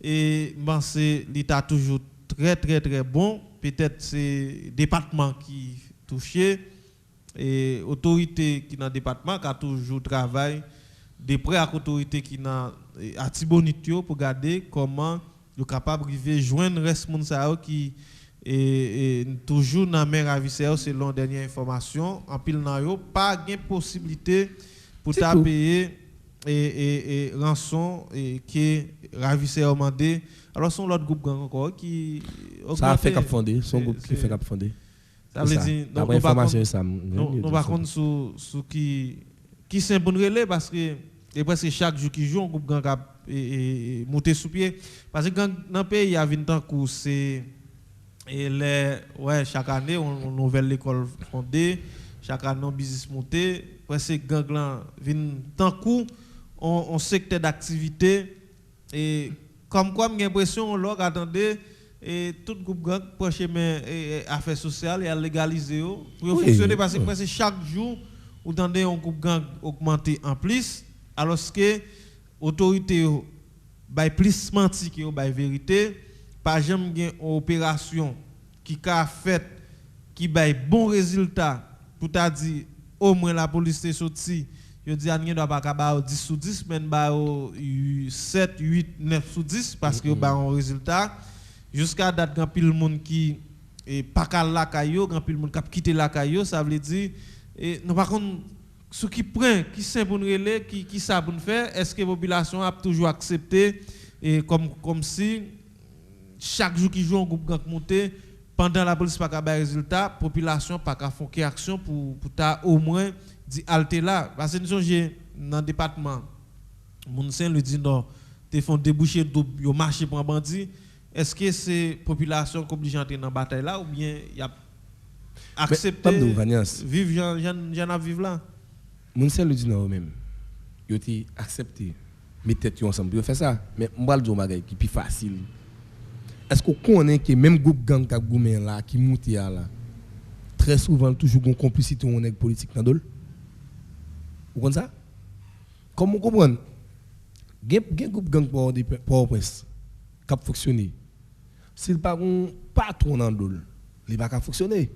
et penser l'état toujours très bon peut-être c'est département qui touché et autorité qui dans département qui a toujours travail de près à l'autorité qui dans à Tibonitio pour garder comment yo capable arriver joindre responsable qui toujours dans mer avisser selon dernière information en pile nan yo pas gain possibilité pour ta payer et rançon et qui ravisseur mandé alors son l'autre groupe gang encore qui ça fait cap fondé son groupe qui fait cap fondé ça veut dire information ça non par contre sous qui c'est bon relais parce que et presque chaque jour qui joue un groupe gang a monté sous pied parce que gang dans le pays il y a 20 ans que c'est et chaque année on nouvelle école fondée, chaque année on business monté, presque gang là vinn tant coup on secteur d'activité et comme quoi j'ai l'impression on leur attendait et tout groupe gang proche mais affaires sociales et à légaliser pour fonctionner parce que presque chaque jour ou tendez un groupe gang augmenter en plus alors que autorité bay plus menti que bay vérité pas jamais gain opération qui a fait qui bay bon résultat pour t'a dit au moins la police est sorti je dis à doit pas ba 10 sur 10 mais ba 7 8 9 sur 10 parce que ba un résultat jusqu'à date grand pile monde qui et pas qu'à la caillou grand pile monde qui quitter la caillou ça veut dire et non par contre ce qui prend qui c'est pour nous relais qui ça pour nous faire est-ce que la population a toujours accepté et comme si chaque jour qui joue un groupe gang monté pendant la police pas qu'à résultat population pas qu'à faire action pour ta au moins dit alter là parce que nous sommes dans le département moun Saint le dit non te font déboucher yo marché pour un bandit est-ce que c'est population qui obligé entrer dans bataille là ou bien il y a accepté vivre j'en a vivre là moun Saint le dit non même yo ti accepté mettre tête ensemble pour faire ça mais m'bral dire bagay qui plus facile est-ce qu'on connaît que même groupe gang k'ap goumen là qui monte là très souvent toujours une complicité on est politique dans dol vous comprenez ça comment comprendre gen groupe gang pour presse cap fonctionner s'il pas un patron dans dol il va pas fonctionner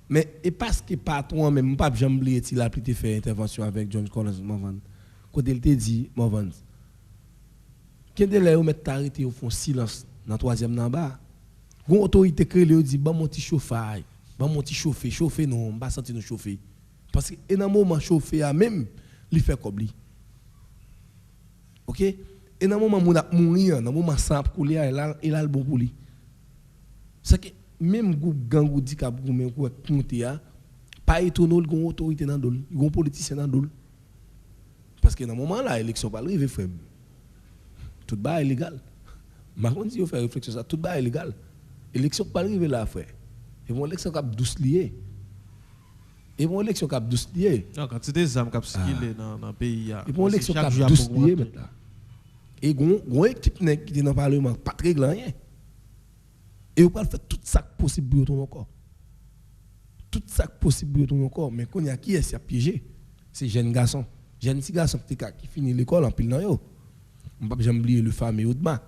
mais et parce que patron même pas jamais oublier il a plutôt fait intervention avec John Collins Morvan quand il te dit Morvan quand de là mettre arrêté au fond silence dans troisième en bas gon autorité créé lui dit ba mon petit chauffage ba mon petit chauffer non pas sentir nous chauffer parce que et dans moment chauffer a même il fait comme lui OK et dans moment mon a mourir dans moment sans couler il a le bon pour lui c'est que même groupe gang ou dit cap goumen ko monter a pas étonnant gon autorité dans dol gon politicien dans dol parce que dans moment là élection pas arriver frère tout bas illégal Macron dit faire réflexion ça tout bas illégal élection pas arriver là frère et mon élection cap douce lié et mon élection cap douce lié non quand c'est des âmes cap skillé dans pays et mon élection cap douce lié maintenant et gon équipe qui est dans parlement pas très grand rien et on va faire tout ça possible pour ton corps tout ça possible pour ton corps mais quand il y a qui est piégé c'est jeune garçon petit garçon qui finit l'école en pile dans yo on pas jamais oublier le fameux Oudma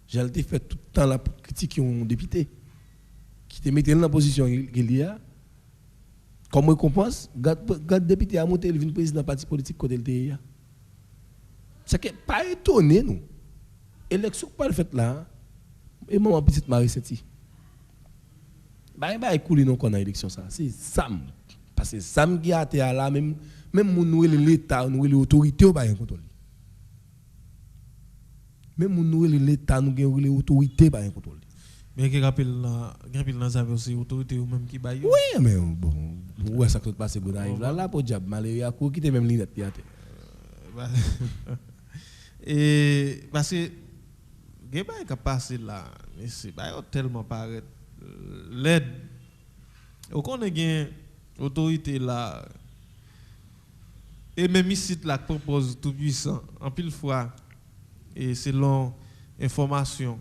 j'ai fait tout le temps la critique un député qui te mettait dans la position qu'il y a comme récompense garde député a monté il vient président parti politique côté le c'est que pas étonné nous élection pas le fait là et maman petite Marie Senti bah écoulé non qu'on a élection ça c'est Sam parce que Sam qui a été là même nous l'état nous l'autorité au pas contrôle même nous l'état nous gagne l'autorité pas contrôle mais qui rappelle dans ça aussi autorité ou même qui baille oui mais bon où est-ce que tout passe arrive là pour diable malheureux ko qui même linette et parce que gars qui passé là mais c'est pas tellement paraît l'aide au connaît gain autorité là et même ici là propose tout puissant en pile fois et selon information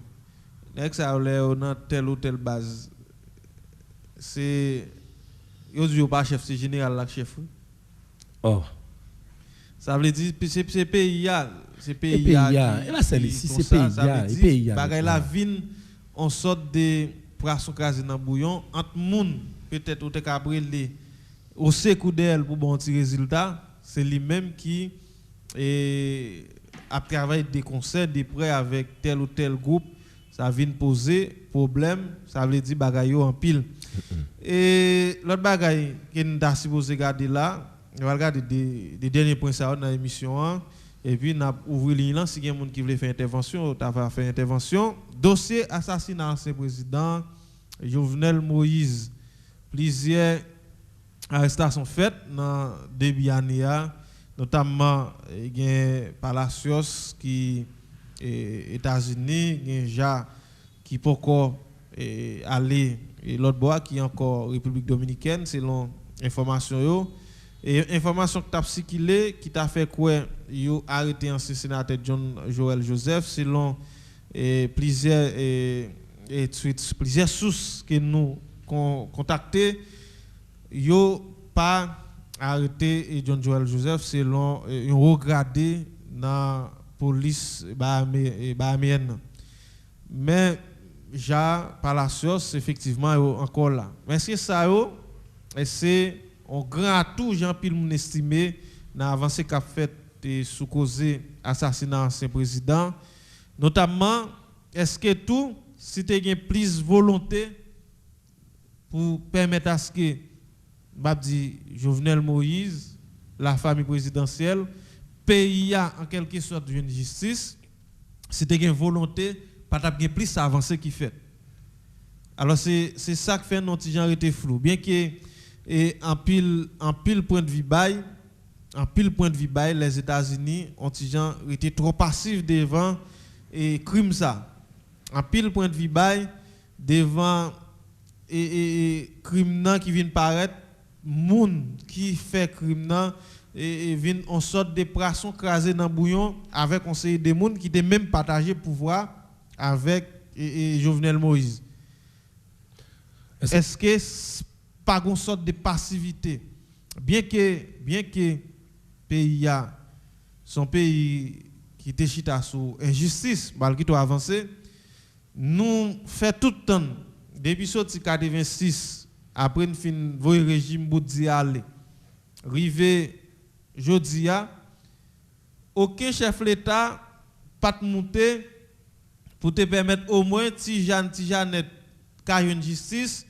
nek ça dans telle ou telle base c'est yo dit pas chef c'est général là chef oh ça veut dire c'est pays c'est pays et là c'est ici c'est pays bagay la vinn on sorte de poisson crasé dans bouillon entre moun peut-être ou te cabrelé au secours d'elle pour bon petit résultat c'est lui-même qui a travaillé des concerts des prêts avec tel ou tel groupe ça vient poser problème ça veut dire bagay en pile et l'autre bagay qu'on t'a supposé garder là on va regarder des derniers points ça dans l'émission et puis n'a ouvrir ligne là si il y a monde qui veut faire intervention tu vas faire intervention dossier assassinat ancien président Jovenel Moïse plusieurs arrestations faites dans début année notamment Palacios qui États-Unis, Ja qui peut encore aller et l'autre bois qui est encore République dominicaine selon information. Et information qui t'a circulé, qui t'a fait quoi, yo arrêté ancien sénateur John Joel Joseph selon plusieurs plusieurs sources que nous contacté, yo pas arrêté John Joel Joseph selon un haut gradé dans police bahamienne. Mais Ja Palacios effectivement encore là. Mais c'est ça c'est un grand atout Jean-Pierre moun estimé dans l'avancée qu'a fait sous causé assassinat ancien président, notamment est-ce que tout si tu as plus volonté pour permettre à ce que Jovenel Moïse, la famille présidentielle, pays a en quelque sorte une justice, si tu as volonté, pas de plus avancé qui fait. Alors c'est ça qui fait notre gens été flou, bien que en pile point de vue bail, les États-Unis ont été trop passifs devant et crime ça. En pile point de vue bail devant et crime qui vient paraître, moun qui fait crime et vient en sorte de poisson crasé dans bouillon avec conseiller des moun qui étaient même partagé pouvoir avec Jovenel Moïse. Est-ce que pas une sorte de passivité, bien que pays son pays qui était chita sous injustice malgré tout avancé, nous fait tout le temps depuis sorti 86 après une fin voye régime boudi aller rivé jodia aucun chef l'État pas monter pour te permettre au moins Tijanet ka une justice.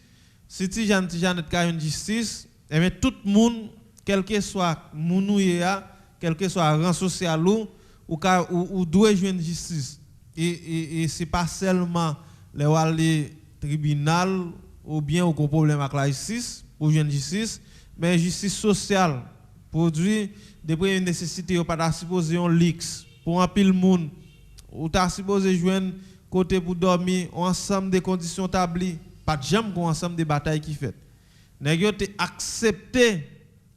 Si Tijanet ka une justice, et bien tout le monde, quel que soit mounouya, quel que soit rang social ou doit jouer une justice. Et c'est pas seulement les tribunal ou bien au problème avec la justice pour jouer une justice, mais justice sociale produit des premières nécessités ou pas supposé un lix pour un pile monde ou t'as supposé jouer côté pour dormir ensemble des conditions établies. Pas de jamais qu'on ensemble des batailles qui fait. Nèg yo te accepté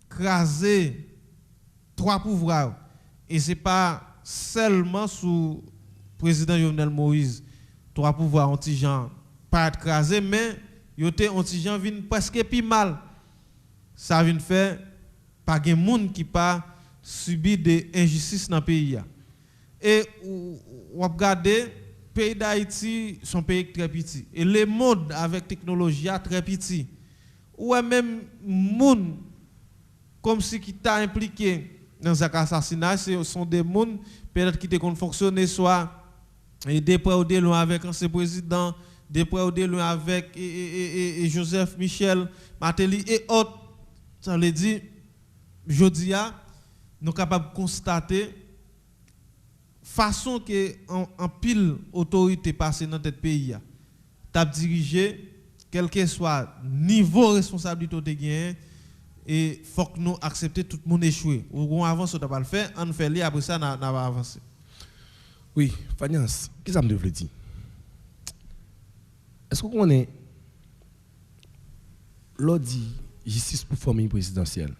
craser trois pouvoirs et c'est pas seulement sous président Jovenel Moïse trois pouvoirs anti-gens pas être crasé mais yo te anti-gens vinn presque plus mal. Ça vient faire pas gen monde qui pas subi des injustices dans pays. Et ou regarder pays d'Haïti, son pays très petit. Et le monde avec technologie très petit. Ou même monde comme si qui t'a impliqué dans un assassinat, ce sont des mondes peut-être qui te fonctionner soit des près ou des loin avec ancien président, des près ou des loin avec Joseph Michel Martelly et autres. Ça veut dire, jodia, nous sommes capables de constater façon que en pile autorité passée dans notre pays t'a dirigé quel que soit niveau responsabilité de gagner et faut que nous accepter tout le monde échouer ou on avance on pas le faire on fait li après ça n'a pas avancer. Oui, Fanias, qu'est-ce que ça me veut dire? Est-ce que on est l'odi justice pour famille présidentielle?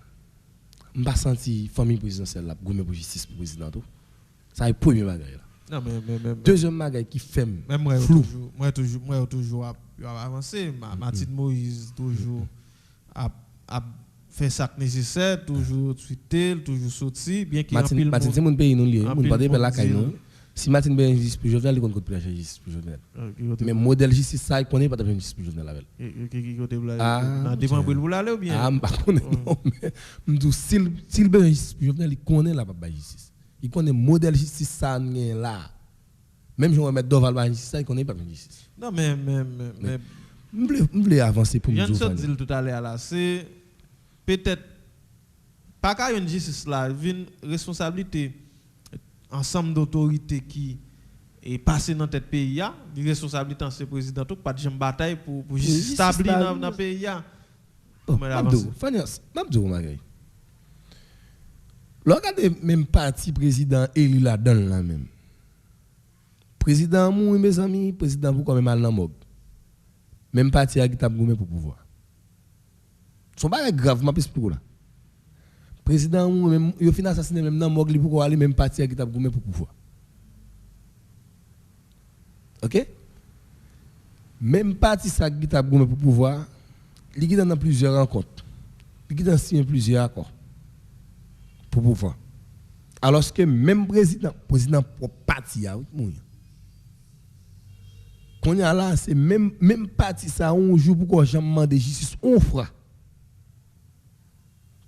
M'pas senti famille présidentielle là pour justice pour président tout. Ça est premier bagage là. Non mais deuxième bagage qui fait même flou. Moi toujours avancer, Martine Moïse toujours a fait ça nécessaire, toujours tweeter, toujours sortir bien qu'il Martine c'est mon pays non lié, mon pas de la caille non. Si Martine ben justice pour Jovenel, il compte pour la justice pour Jovenel. Mais modèle justice ça il connaît pas de justice pour Jovenel avec. Qui côté là dépend pour aller ou bien. Ah pas connaît non mais m'dou s'il ben justice pour Jovenel, il connaît la pas justice. Il connaît modèle justice ça là. Même si on mettre Doval ba justice ça, il connaît pas justice. Non mais me voulais avancer pour me dire. Je tout à l'heure là, c'est peut-être pas qu'à une justice là, une responsabilité ensemble d'autorités qui est passé dans tête pays a, une responsabilité en ce président tout pas de jambe bataille pour justice établie dans pays a. Mabdou, Fanias, Mabdou Magay. Regardez même parti président élu là-dedans là même. Président mou mes amis, président vous quand même mal dans mob. Même parti qui t'a goumé pour pouvoir. Son pas grave, m'a expliquer là. Président mou même yo fin assassiner même dans mob pour aller même parti qui t'a goumé pour pouvoir. OK? Même parti ça qui t'a goumé pour pouvoir, il y a dans plusieurs rencontres. Il y a signé plusieurs accords pour pouvoir. Alors que même président pour parti a oui. Qu'on y a là c'est même parti ça on joue pour qu'on jamais de justice on fera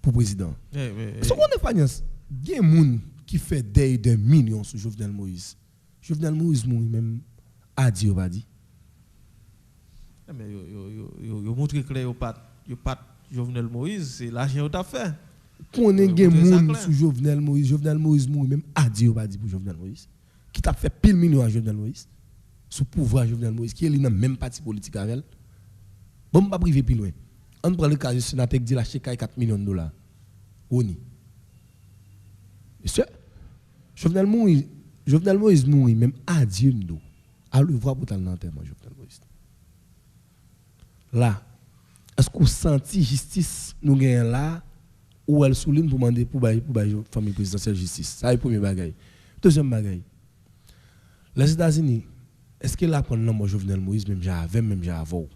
pour président. Est-ce qu'on est fagnance? Il y a des gens qui fait des millions sur Jovenel Moïse. Jovenel Moïse même a dit ou pas dit. Mais yo montre clair yo pas Jovenel Moïse, c'est l'argent que tu as fait. Qu'on ait des gens sur Jovenel Moïse même a dit ou pas dit pour Jovenel Moïse. Qui t'a fait pile millions à Jovenel Moïse. Sous pouvoir Jovenel Moïse qui est dans même parti politique avec elle. Bon pas privé plus loin. On prend le cas du sénateur qui dit lâcher 4 millions de dollars. Oni. Monsieur Jovenel Moïse mourit même a Dieu m'do. À le voir pour dans l'enterrement Jovenel Moïse. Là, est-ce qu'on senti justice nous gagne là ou elle souligne pour demander pour famille présidentielle justice. Ça est premier bagaille. Deuxième bagaille. Les États-Unis est-ce que là prend nom Jovenel Moïse même avant?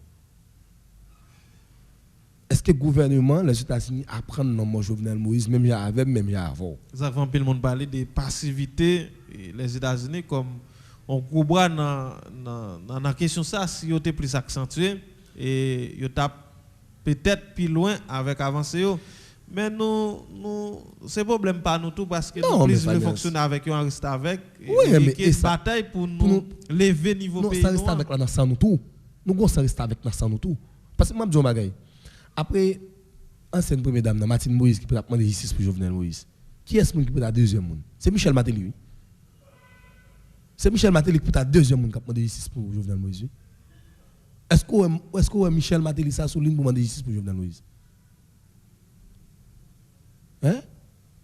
Est-ce que le gouvernement les États-Unis apprend nom Jovenel Moïse même avant? Ça avant pile monde parler de passivité les États-Unis comme on gros bras dans la question ça si yo était plus accentué et yo t'a peut-être plus loin avec avancé yo. Mais nous c'est problème pas nous tout parce que nous plus de fonctionner avec eux en reste avec et bataille pour nous lever niveau pays. Non, ça reste avec la nation nous tout. Nous gon ça reste avec la nation nous tout. Parce que moi dis bagay. Après ancienne première dame Martine Moïse qui peut demander justice pour Jovenel Moïse. Qui est-ce qui peut la deuxième monde? C'est Michel Martelly. C'est Michel Martelly qui peut la deuxième monde qui demander justice pour Jovenel Moïse. Est-ce que Michel Martelly ça souligne pour demander justice pour Jovenel Moïse? Hein?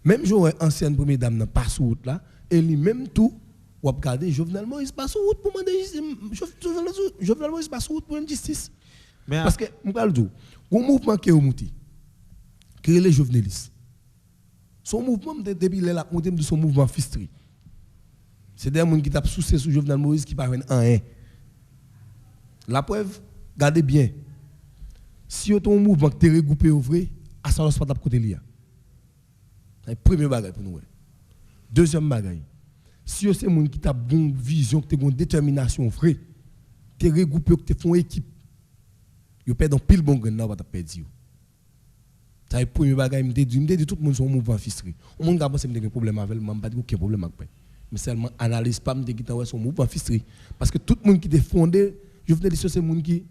Même jour ancienne première dame n'a pas sur route là et lui même tout ou regarder Jovenel Moïse pas sur route pour demander justice. Jovenel Moïse pas sur route pour une justice. Mais parce que on parle du mouvement qui est monté qui est les jovenelistes. Son mouvement depuis la monté de son mouvement fistri. C'est des gens qui tapent sous sur Jovenel Moïse qui pas rien. La preuve, regardez bien. Si vous avez un mouvement qui est regroupé au vrai, à ça pas tape côté lié. C'est le premier bagage pour nous. Deuxième bagage. Si vous avez un monde qui a une bonne vision, qui a une détermination vraie, qui est regroupé, qui font équipe, vous perdez pile bon gain, vous perdez. C'est le premier bagage. Je dis tout le monde son mouvement fistré. On monde qui pense que un problème avec, je ne pas dire qu'il y a un problème avec. Mais seulement analyse pas me dire son mouvement fistré. Parce que tout le monde qui est fondé, je veux dire, c'est le monde qui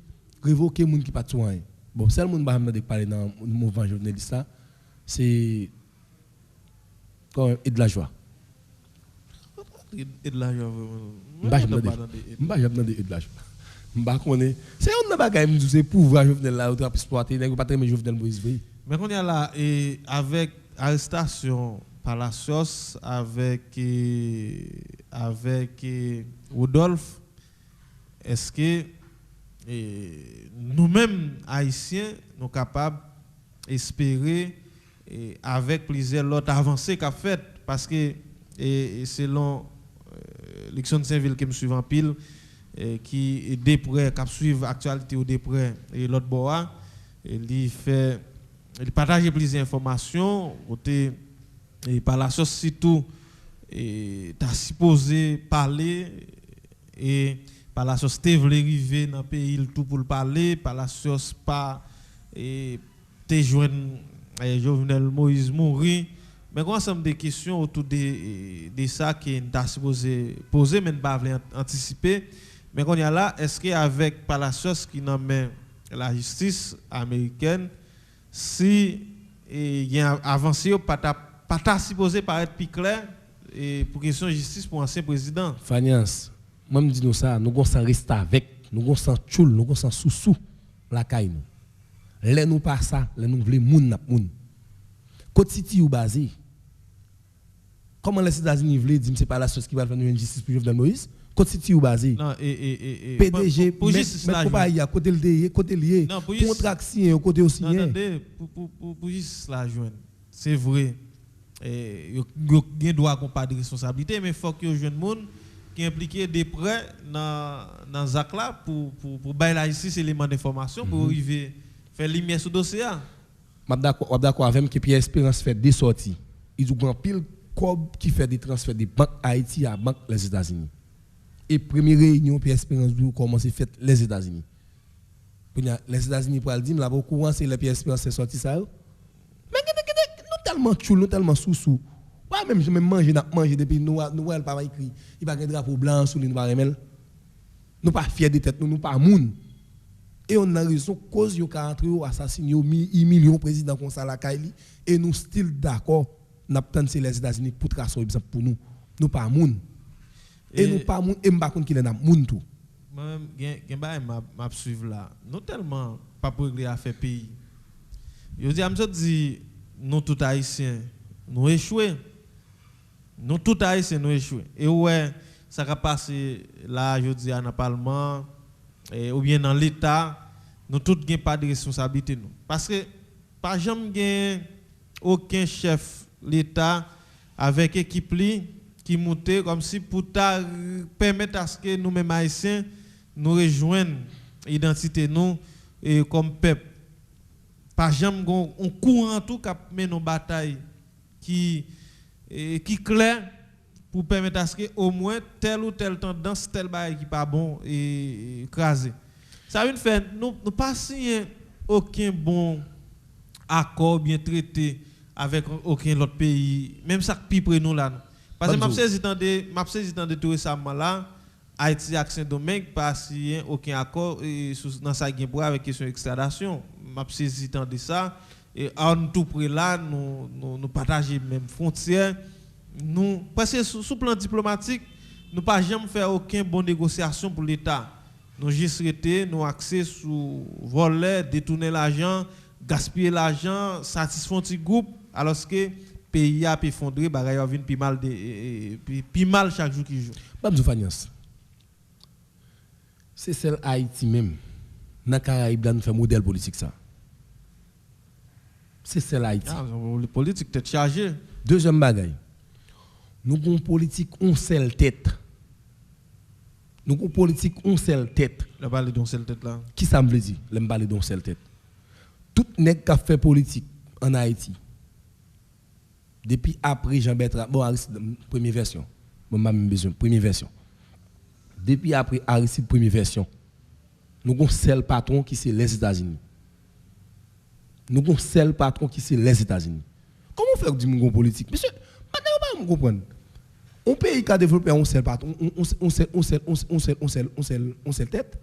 révoque, le monde qui pas de soin. Bon, c'est le monde qui parler dans le mouvement journaliste, c'est et de la joie. Et de la joie. Je ne sais pas de c'est un bagage qui c'est pouvoir Jovenel là ou exploiter, pas très Jovenel Moïse. Mais qu'on y a là et avec arrestation Palacios avec Rodolphe, est-ce que nous-mêmes haïtiens nous capables d'espérer avec plusieurs autres avancées qu'a fait parce que selon l'élection de Saint-Ville qui me suit en pile qui est déprès qui suivre l'actualité au déprès et l'autre bois il partage plusieurs informations côté et par la chose surtout t'as supposé parler et par la chose t'es voulu arriver dans le pays tout pour le parler par la chose pas et t'es joindre Jovenel Moïse mourir mais quand ensemble de questions autour de ça qui t'as supposé poser mais pas anticiper mais quand il y a là est-ce que avec par la chose qui nomme la justice américaine si il y a avancé pas supposé paraître plus clair et pour question de justice pour ancien président. Fanias, moi me dis nous ça, nous gon rester avec, nous gon tchoul, nous gon sous la caille nous. Là nous pas ça, là nous voulons moun nap moun. Côte City ou basé. comment les États-Unis veulent dire c'est pas la chose qui va faire une justice pour Jovenel Moïse? Constitue ou basé. Non, PDG, pour justice mais pas y a côté lié, contrat signé, côté aussi. Non, attendez, pour justice la joindre. C'est vrai. Il y a droit qu'on pas de responsabilité, mais il faut que les jeunes monde qui impliqué des prêts dans ZAC là pour bailler la justice éléments d'information pour arriver faire lumière sur le dossier. Je suis d'accord avec que Pierre Espérance fait des sorties. Il y a pile cob qui fait des transferts de banque Haïti à banque les États-Unis. Et première réunion Pierre Espérance doit commencer fait les États-Unis. Les États-Unis pour le dire là au courant c'est le Pierre Espérance c'est sorti ça. Mais nous tellement chou, nous tellement sous. Pas même je manger depuis nous pas écrit. Il pas un drapeau blanc sous nous pas remel. Nous pas fiers de tête nous pas moun. Et on a raison cause yo ka entre yo assassiné yo million président comme ça la Kaili et nous still d'accord n'a pas c'est les États-Unis pour tracer exemple pour nous pas moun. Et nous pas moun et m'pa konn ki le n'a moun tout. Moi même m'a suivre là. Nous tellement pas pour régler affaire pays. Yo dit nous tout haïtiens nous échoué. Nous tout haïtiens nous échoué. Et ouais, ça va passer là je dis dans le parlement ou bien dans l'état, nous tous n'avons pas de responsabilité nous. Parce que par jamais aucun chef l'état avec équipe qui monte comme si pour permettre à ce que nous mêmes haïtiens nous rejoignent identité nous et comme peuple. Par jamais on courant tout cap mener nos batailles qui clair pour permettre à ce que au moins telle ou telle tendance tel bail qui pas bon et écrasé. Ça veut faire nous pas signer aucun bon accord bien traité avec aucun autre pays même ça qui près nous là. Parce que m'a saisi de tout récemment là Haïti et Saint-Domingue pas signé aucun accord dans ça gain pour avec question extradition. M'a saisi de ça et en tout près là nous partager même frontière. Nous, parce que sous le plan diplomatique, nous pas jamais faire aucune bonne négociation pour l'État. Nous juste été, nous accès sous voler, détourner l'argent, gaspiller l'argent, satisfaire petit groupe, alors que le pays a effondré, bagaille a vient plus mal chaque jour qui joue. Babzou Fagnas, c'est celle Haïti même, dans les Caraïbes, nous fait modèle politique ça. C'est celle Haïti. Le politique est chargé. Deuxième bagaille. Nous avons une politique on seule tête. Nous avons une politique on seule tête. Le balai d'une seule tête là. Qui ça me veut dire, le balai d'une seule tête? Tout nèg qui a fait politique en Haïti. Depuis après Jean-Bertrand, bon Aristide première version. Bon m'a même besoin première version. Depuis après Aristide première version. Nous avons un seul patron qui c'est les États-Unis. Nous avons un seul patron qui c'est les États-Unis. Comment faire du monde politique? Monsieur, madame, vous comprenez? Un pays qui a développé un seul patron, on seul tête.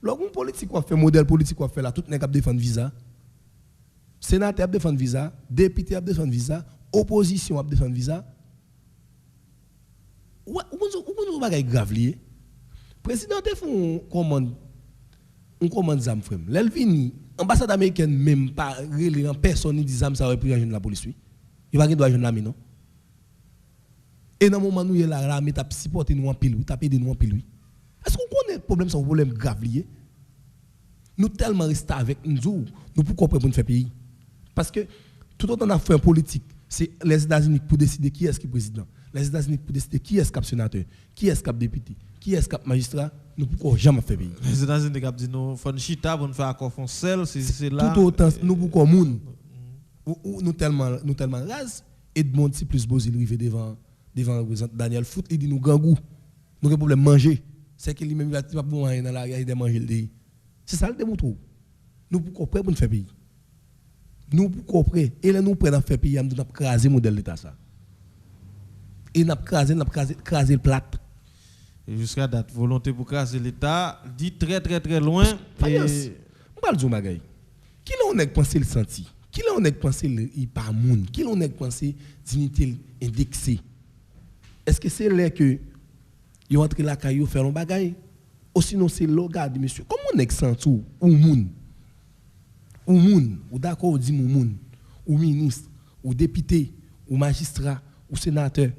Lorsqu'on politique qui a fait modèle politique qui a fait là, tout n'est qu'à défendre visa. Sénateur a défendre visa, député a défendre visa, opposition a défendre visa. Où on va grave lié? Président a fait une commande zam frère. L'Elvini, ambassade américaine même pas relé en personne ni dit zam ça aurait pu agir la police oui. Il va doit agir la non. Et dans le moment où il est là, l'armée t'a supporté nous en pile, t'a aidé nous en pile. Est-ce qu'on connaît le problème, c'est un problème grave lié? Nous tellement restons avec nous, nous pouvons comprendre pour faire pays. Parce que tout autant on a fait un politique, c'est les États-Unis pour décider qui est-ce qui est président, les États-Unis pour décider qui est-ce qui est sénateur, qui est-ce qui est député, qui est-ce qui est magistrat, nous ne pouvons jamais faire pays. Les États-Unis ont dit nous faut chita pour nous faire accord foncel, c'est là. Tout autant nous pouvons moun nous tellement rases Edmond si plus beau il arrive devant représentant Daniel Foot, il dit nous gangou, nous avons problème manger, c'est qu'il lui-même il va pas bon dans la il de manger le. C'est ça le démontre. Nous pouvons prêt pour nous faire pays. Nous pouvons prêt et là nous prêt à faire pays, nous craser modèle d'état ça. Et n'a craser le plat. Et jusqu'à date volonté pour craser l'état dit très très très loin et on parle du bagay. Qui l'on est pensé le senti? Qui l'on est pensé il pas moun? Qui l'on est pensé dignité indexée? Est-ce que c'est là que ils entre la caillou faire un bagay ou sinon c'est le gars de monsieur comment on est senti ou moun ou d'accord ou dit moun ou ministre ou député ou magistrat ou sénateur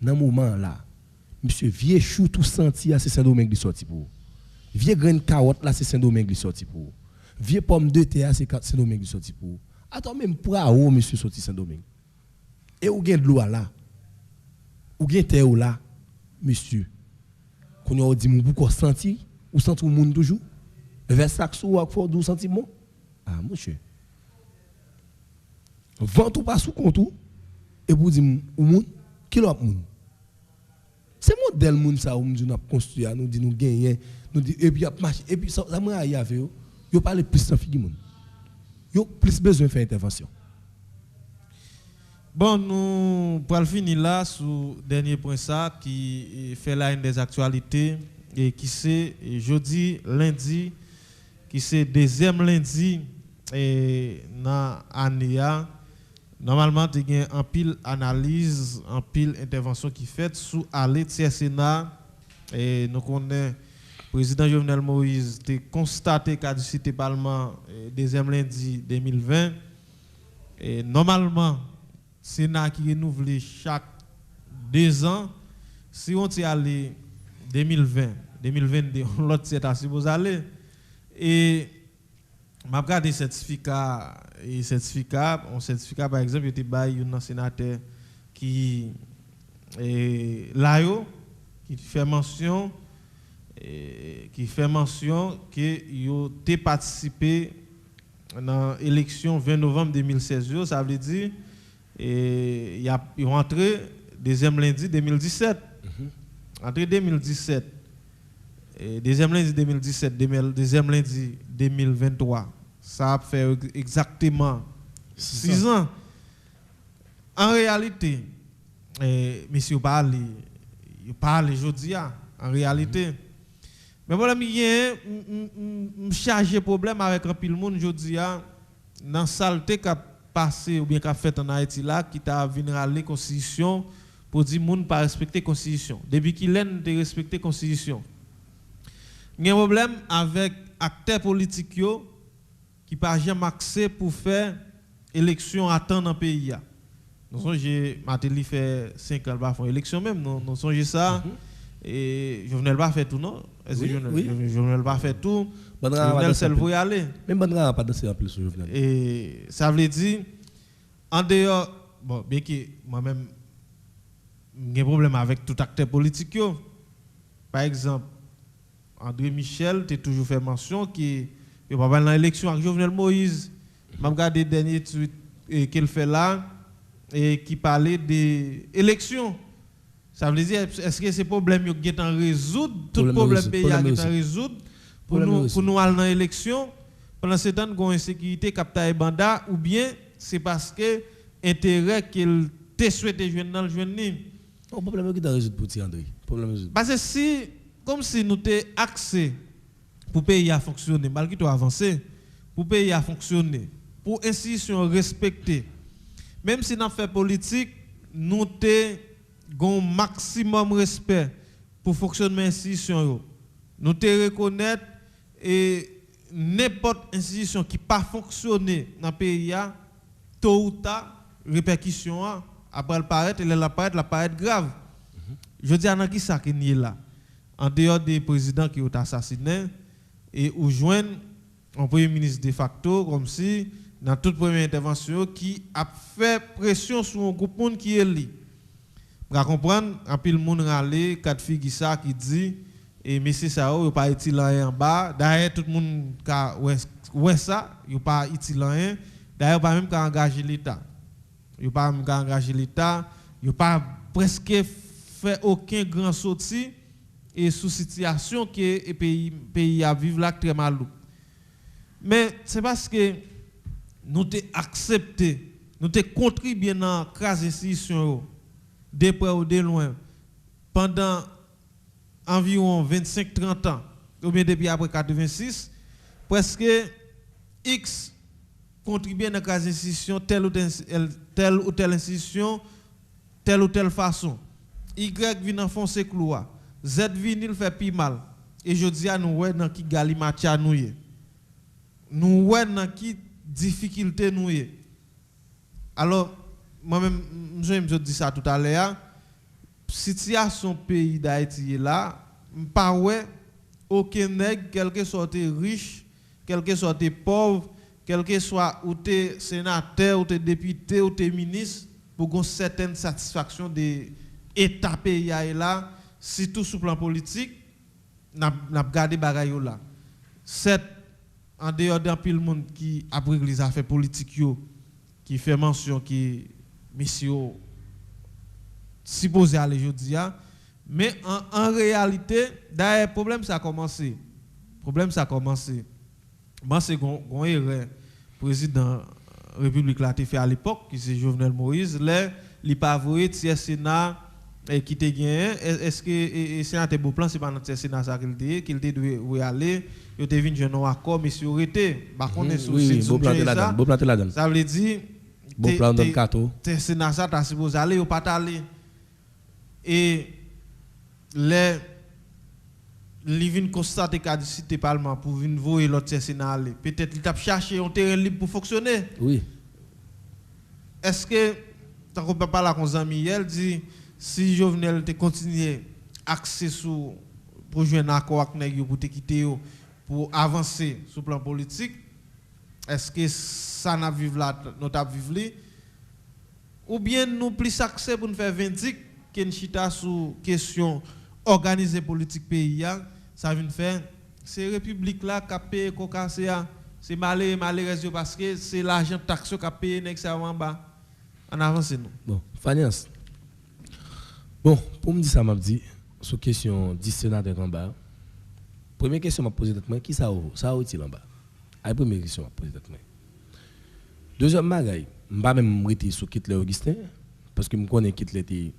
dans le moment là, monsieur, vieux chou tout senti, c'est Saint-Domingue qui sorti pour. Vieux graine carotte là, c'est Saint-Domingue qui sorti pour. Vieux pomme de terre, c'est Saint-Domingue qui sorti pour. Attends, même pour où monsieur sorti Saint-Domingue. Et où gain de l'eau là? Où gain terre là, monsieur? Qu'on a dit mon beaucoup senti, ou senti le monde toujours? Vers ça que ou fort du sentiment? Ah monsieur. Vent ou pas sous compte et vous dire au monde qui l'autre monde. C'est modèle monde ça où nous a construit, nous dit nous gagner, nous dit et puis marcher et puis ça moi y avait yo parler plus sans figure monde. Yo plus besoin faire intervention. Bon, nous pour finir là sur dernier point ça qui fait la une des actualités et qui c'est jeudi, lundi, qui c'est deuxième lundi et dans l'année. Normalement, il y a un pile analyse, un pile intervention qui fait sous aller Sénat et nous connaissons le président Jovenel Moïse a constaté caducité Parlement deuxième lundi 2020 et normalement Sénat qui renouvelle chaque 2 ans. Si on est allé 2020, 2022, l'autre c'est assez beau aller. Et m'a regardé certificat un certificat par exemple, il était bail un sénateur qui là qui fait mention que il a participé dans l'élection 20 novembre 2016, ça veut dire et il est rentré deuxième lundi 2017. Entré 2017. Et deuxième lundi 2017, deuxième lundi 2023. Ça a fait exactement 6 ans. En réalité, monsieur parle aujourd'hui en réalité. Mais voilà, il y a un chargé problème avec un pile monde aujourd'hui dans la saleté qui a passé ou bien qui a fait en Haïti là, qui t'a venu à la Constitution pour dire que les gens ne pas respecter la Constitution. Depuis qu'il a respecté la Constitution. Il y a un problème avec les acteurs politiques qui n'ont pas jamais accès pour faire élection à temps dans le pays. Nous sommes, Matéli fait 5 ans, faire élection même, nous sommes ça. Et Jovenel va faire tout, non? Jovenel va faire tout. Jovenel seul pour y aller. Même Bandra n'a pas dansé en plus sur Jovenel. Et ça veut dire, en dehors, bon, bien que moi-même, j'ai un problème avec tout acteur politique. Par exemple, André Michel, tu as toujours fait mention qu'il n'y a pas dans l'élection avec Jovenel Moïse. Je regardé le dernier tweet qu'il fait là et qui parlait des élections. Ça veut dire, est-ce que ces problèmes sont résoudre, tout le problème pays est résoudre pour nous aller dans l'élection pendant ce temps de insécurité, capta et banda, ou bien c'est parce que l'intérêt qu'il te souhaité jouer dans le jeune. Le problème est résoudre pour André. Parce que si, comme si nous avons accès pour le pays à fonctionner, malgré tout avancé, pour le pays à fonctionner, pour institutions respectées, même si nous avons fait politique, nous avons un maximum de respect pour le fonctionnement de l'institution. Nous devons reconnaître et n'importe institution qui n'a pas fonctionné dans le pays, tôt ou tard, répercussion, après elle paraît grave. Je dis à qui ça qui est là. En dehors des présidents qui ont assassiné et où joignent un premier ministre de facto, comme si, dans toute première intervention, qui a fait pression sur un groupe de monde qui est lié. Pour comprendre, un peu le monde râle, 4 filles qui dit, et monsieur Sao, il n'a pas été là en bas. D'ailleurs, tout le monde ouais ça, il n'a pas été là. D'ailleurs, pas même engagé l'État. Il n'a pas même engagé l'État. Il n'a pas presque fait aucun grand sorti et sous situation que le pays a vécu là très mal. Mais c'est parce que nous avons accepté, nous avons contribué dans la crise institution de près ou de loin pendant environ 25-30 ans, ou bien depuis après 86, presque X contribuer dans la crise institution, telle ou telle institution, telle ou telle façon. Y vient en foncer cloua. Z vient fait plus mal. Et je dis à nous, dans qui galimatia nous y. Nous, dans qui difficulté nous y. Alors, moi-même, je dis ça tout à l'heure. situation pays d'Haïti est là, pas ouais aucun nègre, quel que soit riche, quel que soit pauvre, quel que soit ou t'es sénateur, ou t'es député, ou t'es ministre, pour une certaine satisfaction de l'État pays là, surtout sur le plan politique, n'a gardé bagaille là. C'est en dehors d'un pile monde qui après les affaires politiques qui fait mention qui mission supposé aller jeudi, mais en réalité d'ailleurs problème ça a commencé. Moi c'est gon erreur président République là fait à l'époque qui c'est Jovenel Moïse là il pas voyer tiers Sénat qui te gagné est-ce que sénateur Beauplan c'est pas notre Sénat ça qu'il doit aller il te vinn jeune accord monsieur arrêté par contre oui Beauplan te la donne ça veut dire Beauplan donne cadeau Sénat ça t'as supposé aller ou pas aller et les vinn constater caducité parlement pour venir voir l'autre Sénat aller peut-être il t'a cherché un terrain libre pour fonctionner oui est-ce que tant qu'on peut parler avec ami hier dit si Jovenel te continuer axé sur pour joindre un accord avec nèg pour te quitter pour avancer sur le plan politique est-ce que ça n'a vivre là nous t'a vivre ou bien nous plus accès pour nous faire vindique qu'une chita sur question organiser politique pays ça vient faire c'est république là qui paye COCACA c'est malheureux parce que c'est l'argent taxe qui paye nèg ça en bas en avance nous bon Fanias bon pour me dire ça m'a dit sur question 10 sénateurs en bas première question m'a posé tête moi qui ça est-il en bas la première question m'a posé tête moi deuxième bagaille m'pas même rester sur Kitler Augustin parce que me connais Kitler était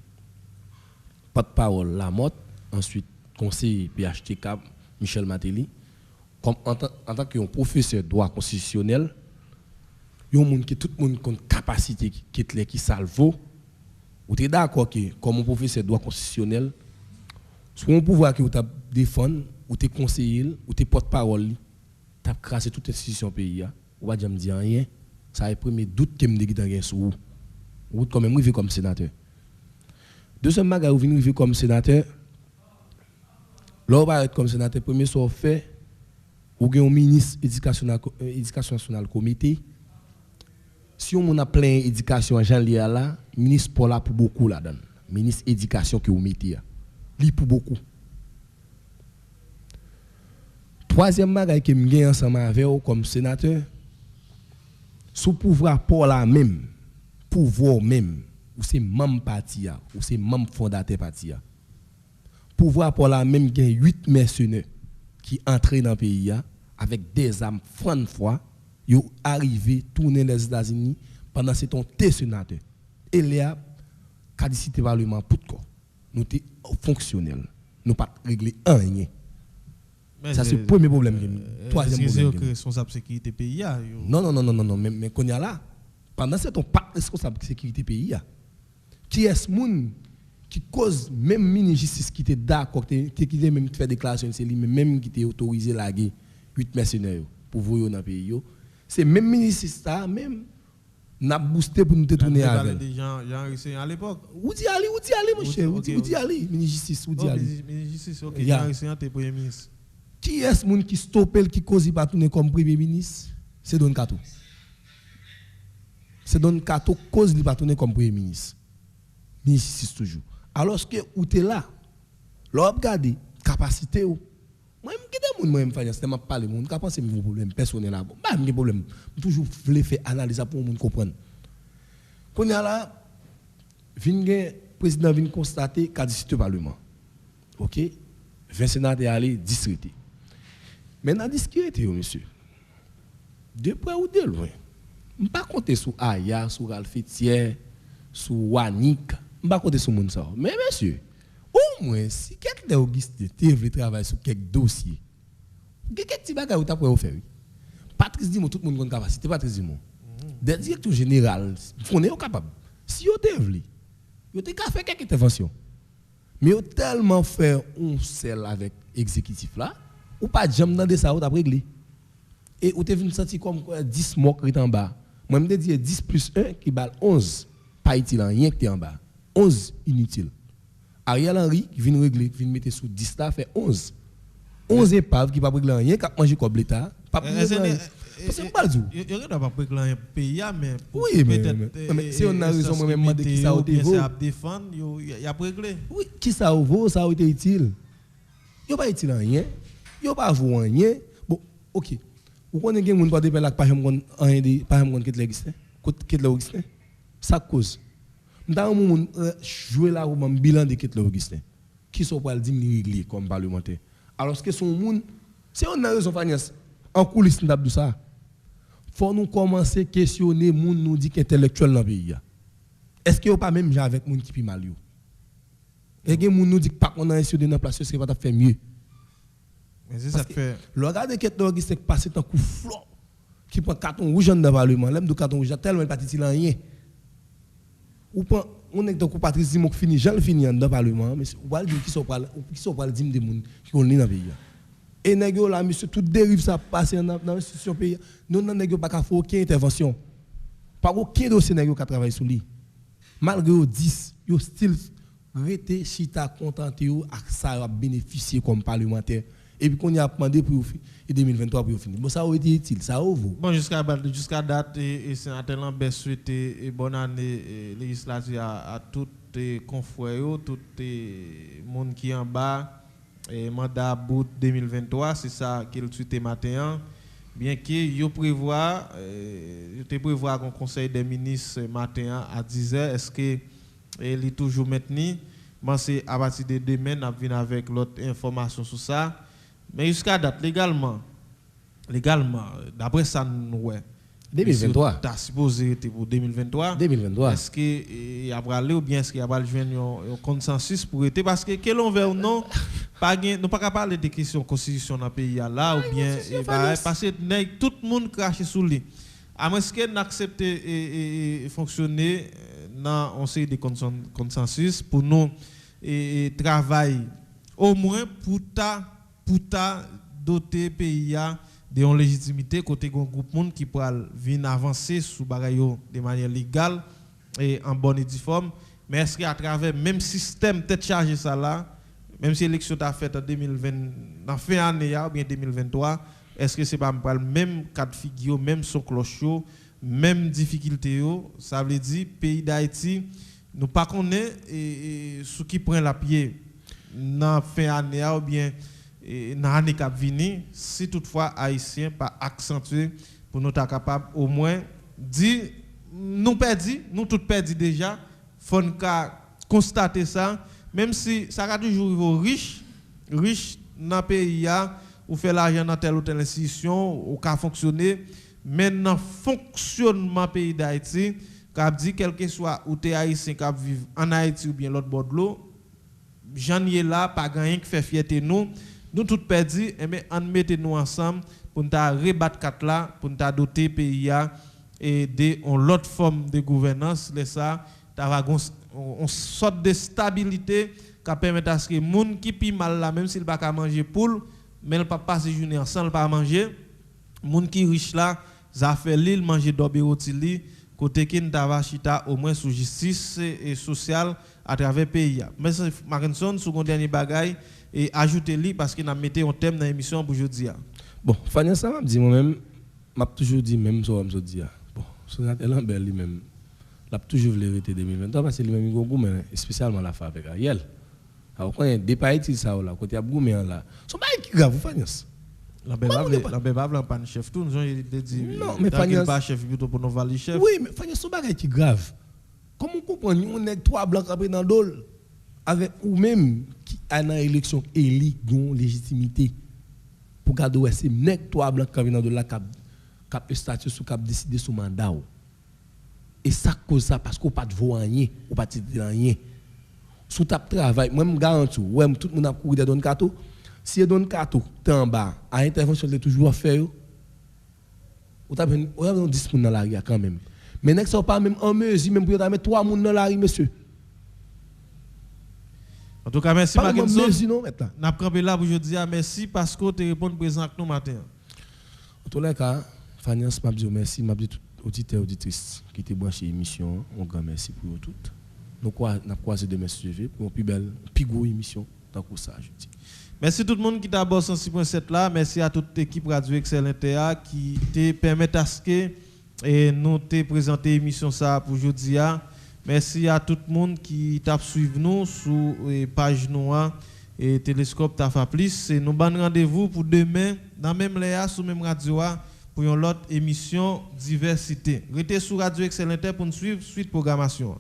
porte-parole la mode ensuite conseiller PHTK Michel Matéli comme en tant que professeur de droit constitutionnel yon moun qui tout monde connaît capacité qui salvo ou t'es d'accord que comme un professeur de droit constitutionnel soit un pouvoir que ou t'a défendre ou t'es conseiller ou t'es porte-parole t'a crassé toute institution pays ou pas jamais dire rien ça est premier doute que me dit dans sur ou quand même arrivé comme sénateur deuxième maga ou venir comme sénateur là va être comme sénateur premier soit fait ou un ministre éducation nationale comité si on a plein éducation Jean Lia là ministre pour là pour beaucoup là dedans ministre éducation que vous mettez li pour beaucoup troisième bagage que me gagne ensemble avec vous comme sénateur sous pouvoir pour là même pouvoir même ou c'est membre parti ou c'est membre fondateur parti pouvoir pour la même gain 8 mercenaires qui entrent dans le pays avec des armes franc fois yo arrivé tourner les États-Unis pendant c'est ton sénateur et là cadicité parlement pour quoi nous était fonctionnel nous pas régler rien ça c'est le premier problème troisième problème c'est responsable sécurité pays non mais qu'on y a là pendant c'est ton pas responsable sécurité pays qui est moun qui cause même ministre justice qui était d'accord qui était même faire déclaration c'est lui même qui était autorisé laguer 8 mercenaires pour vous dans pays c'est même ministre ça même n'a boosté pour nous détourner avec des gens à l'époque où dit Ali mon cher où dit Ali ministre justice où dit Ali ministre justice OK Jean t'es premier ministre qui est moun qui stoppe qui cause pas tourner comme premier ministre c'est Don Kato cause il pas tourner comme premier ministre ministre justice toujours alors que où tu es là l'on regarder capacité ou moi même qui des moun moi me faire c'est m'a parler moun ka penser mon problème personnel là pas mon problème toujours voulais faire analyse pour moun comprendre qu'on y a là président vient constater cadicité parlement OK 20 sénateurs aller districté maintenant discrété monsieur de près ou de loin on pas compter sur Aya sur Alfetier sur Wanik on pas compter sur moun ça mais monsieur au moins si quelqu'un Auguste te veut travailler sur quelques dossiers quelques petits bagages ou t'a pour faire Patrice Dimon tout le monde a capacité Patrice Dimon des directeurs général on est capable si yo te veut yo te fait quelques interventions mais yo tellement fait un seul avec exécutif là ou pas jamais dans ça ou t'a réglé et ou te vinn sentir comme 10 mots qui en bas moi me dire 10 plus 1 qui balle 11 pas utile rien qui en bas 11 inutile Ariel Henry qui vient régler, qui vient mettre sous 10 là, fait 11. 11 épaves qui ne pas régler rien, qui a mangé comme l'État. Pas c'est pas du tout. Il n'y a pas régler un pays, mais oui, mais si on a raison, moi-même, demandé qui ça a été vaut. Il y a réglé. Oui, qui ça a vaut, ça a été utile. Il n'y a pas utile rien. Il n'y a pas vaut rien. Bon, ok. Vous connaissez que les gens ne peuvent pas faire ça cause. Dans le monde, jouer là où un bilan de Ketler Augustin, qui sont pas le diminuer comme parlementaire. Alors que son monde, si on a raison, en coulisses de ça, faut nous commencer à questionner les gens nous dit qu'intellectuel dans le pays. Est-ce qu'il n'y a pas même gens avec les gens qui sont mal? Est-ce que les gens nous dit que pas qu'on a essayé de dans place, ce pas faire mieux? Mais c'est ça fait. Le regard de Ketler Augustin passe un coup flot qui prend carton rouge dans le parlement, l'aime de carton rouge tellement il pas dit rien. Ou pas on est donc Patrice Dimon qui finit, j'en finis dans le parlement, mais on va dire qui sont pas le dire des gens qui ont dans le pays. Et nègre là monsieur toute dérive ça passe dans l'institution pays. Nous n'avons pas qu'à faire aucune intervention. Pas aucun dossier nègre qui travaille sur lui. Malgré 10, yo still rete chita contenté ak ça a bénéficié comme parlementaire. Et puis qu'on y a demandé pour 2023 pour finir. Bon ça a été utile, ça ouvre. Bon jusqu'à date et sénateur Lambert souhaité bonne année législative à tous les confrères, tous les monde qui en bas et mandat bout 2023, c'est ça qu'il souhaité matin. Bien que yo prévoit un conseil des ministres matin à 10h, est-ce que il est toujours maintenu? Moi c'est à partir de demain on vient avec l'autre information sur ça. Mais jusqu'à date, légalement, d'après ça, nous, 2023. Tu as supposé pour 2023. 2023. Est-ce qu'il y a aller ou bien est-ce qu'il y a un consensus pour être? Parce que, quel envers ou non, nous pas parler de questions de constitution dans le pays là, ou bien, parce que tout le monde crache sous lui. À moins que nous acceptons et fonctionner dans un série de consensus pour nous travailler au moins pour doter pays de une légitimité côté un groupe monde qui pourra venir avancer sous bagayo de manière légale et en bonne et due forme. Mais est-ce qu'à travers même système tête chargé ça là, même si l'élection t'a fait en 2020 en fin d'année ou bien 2023, est-ce que c'est pas le même cas de figure, même son cloche, même difficulté, ça veut dire pays d'Haïti nous pas connaît et ce qui prend la pied dans fin d'année ou bien dans l'année qui vient, si toutefois Haïtiens pas accentué pour nous être capables au moins dire nous perdus, nous tous perdus déjà, faut constater ça, même si ça a toujours riche dans le pays ou fait l'argent dans telle ou telle institution ou qu'a fonctionner, mais dans le fonctionnement pays d'Haïti, qu'a dit quel que soit où tu es haïtien qui vivent en Haïti ou bien l'autre bord de l'eau, j'en ai là pas rien qui fait fierté nous tous perdus, mais on mettez-nous ensemble pour nous rebattre quatre là, pour nous doter pays et de l'autre forme de gouvernance, ça, on sorte de stabilité qui permet à ce que les gens qui pient mal là, même s'ils ne peuvent pas manger poule, mais ils ne peuvent pas passer journée ensemble pas manger, les gens qui riches là, ça fait l'île manger d'obé otili, côté qui nous chita au moins sous justice et sociale à travers le pays. Mais Mackinson, second dernier bagaille, et ajoutez-le parce qu'il a mis un thème dans l'émission pour aujourd'hui. Bon, Fania, ça m'a dit moi-même, m'a toujours dit même ça, je dis. Bon, sénateur Lambert lui-même, l'a toujours voulu arrêter 2023 parce que lui-même il a goûté, spécialement la femme avec Ariel. Alors quand il y a des pays ça là, côté a goûté là, c'est pas qui grave, Fania. Lambert va pas chef tout, nous avons dit non, mais Fania pas chef plutôt pour nous valider chef. Oui, mais Fania c'est pas qui grave. Comment comprendre on est trois blancs après dans dol avec ou même qui a dans élection éli gon légitimité pour garder c'est nèg trois blancs qui dans la cap statut sous cap décider sous mandat et ça cause ça parce qu'on pas de voix rien ou pas de rien sous tap travail moi me garantis ouais tout le monde a couru de don cato si don cato t'es en bas à intervention est toujours à faire ou t'as ben 10 moun dans la rue quand même mais nèg sont pas même en mesure même pour mettre 3 moun dans la rue monsieur. En tout cas, merci Mackinson. N'a campé là pour aujourd'hui. Merci parce que tu réponds présent avec nous matin. En tous les cas, Fania, m'a dit merci, m'a dit tout auditeur auditrice qui était branché l'émission. Un grand merci pour vous toutes. nous croiser demain suivi pour une plus belle, plus grosse émission tant que ça jeudi. Merci tout le monde qui t'a bossé 106.7 là, merci à toute l'équipe Radio Excellent qui te permet à ce que et nous te présenter émission ça pour aujourd'hui. Merci à tout le monde qui t'a suivi nous sur page noire et Télescope Tafa Plus. Et nous avons rendez-vous pour demain dans même Léa sur même radio pour une autre émission diversité. Restez sur Radio Excellent pour nous suivre suite programmation.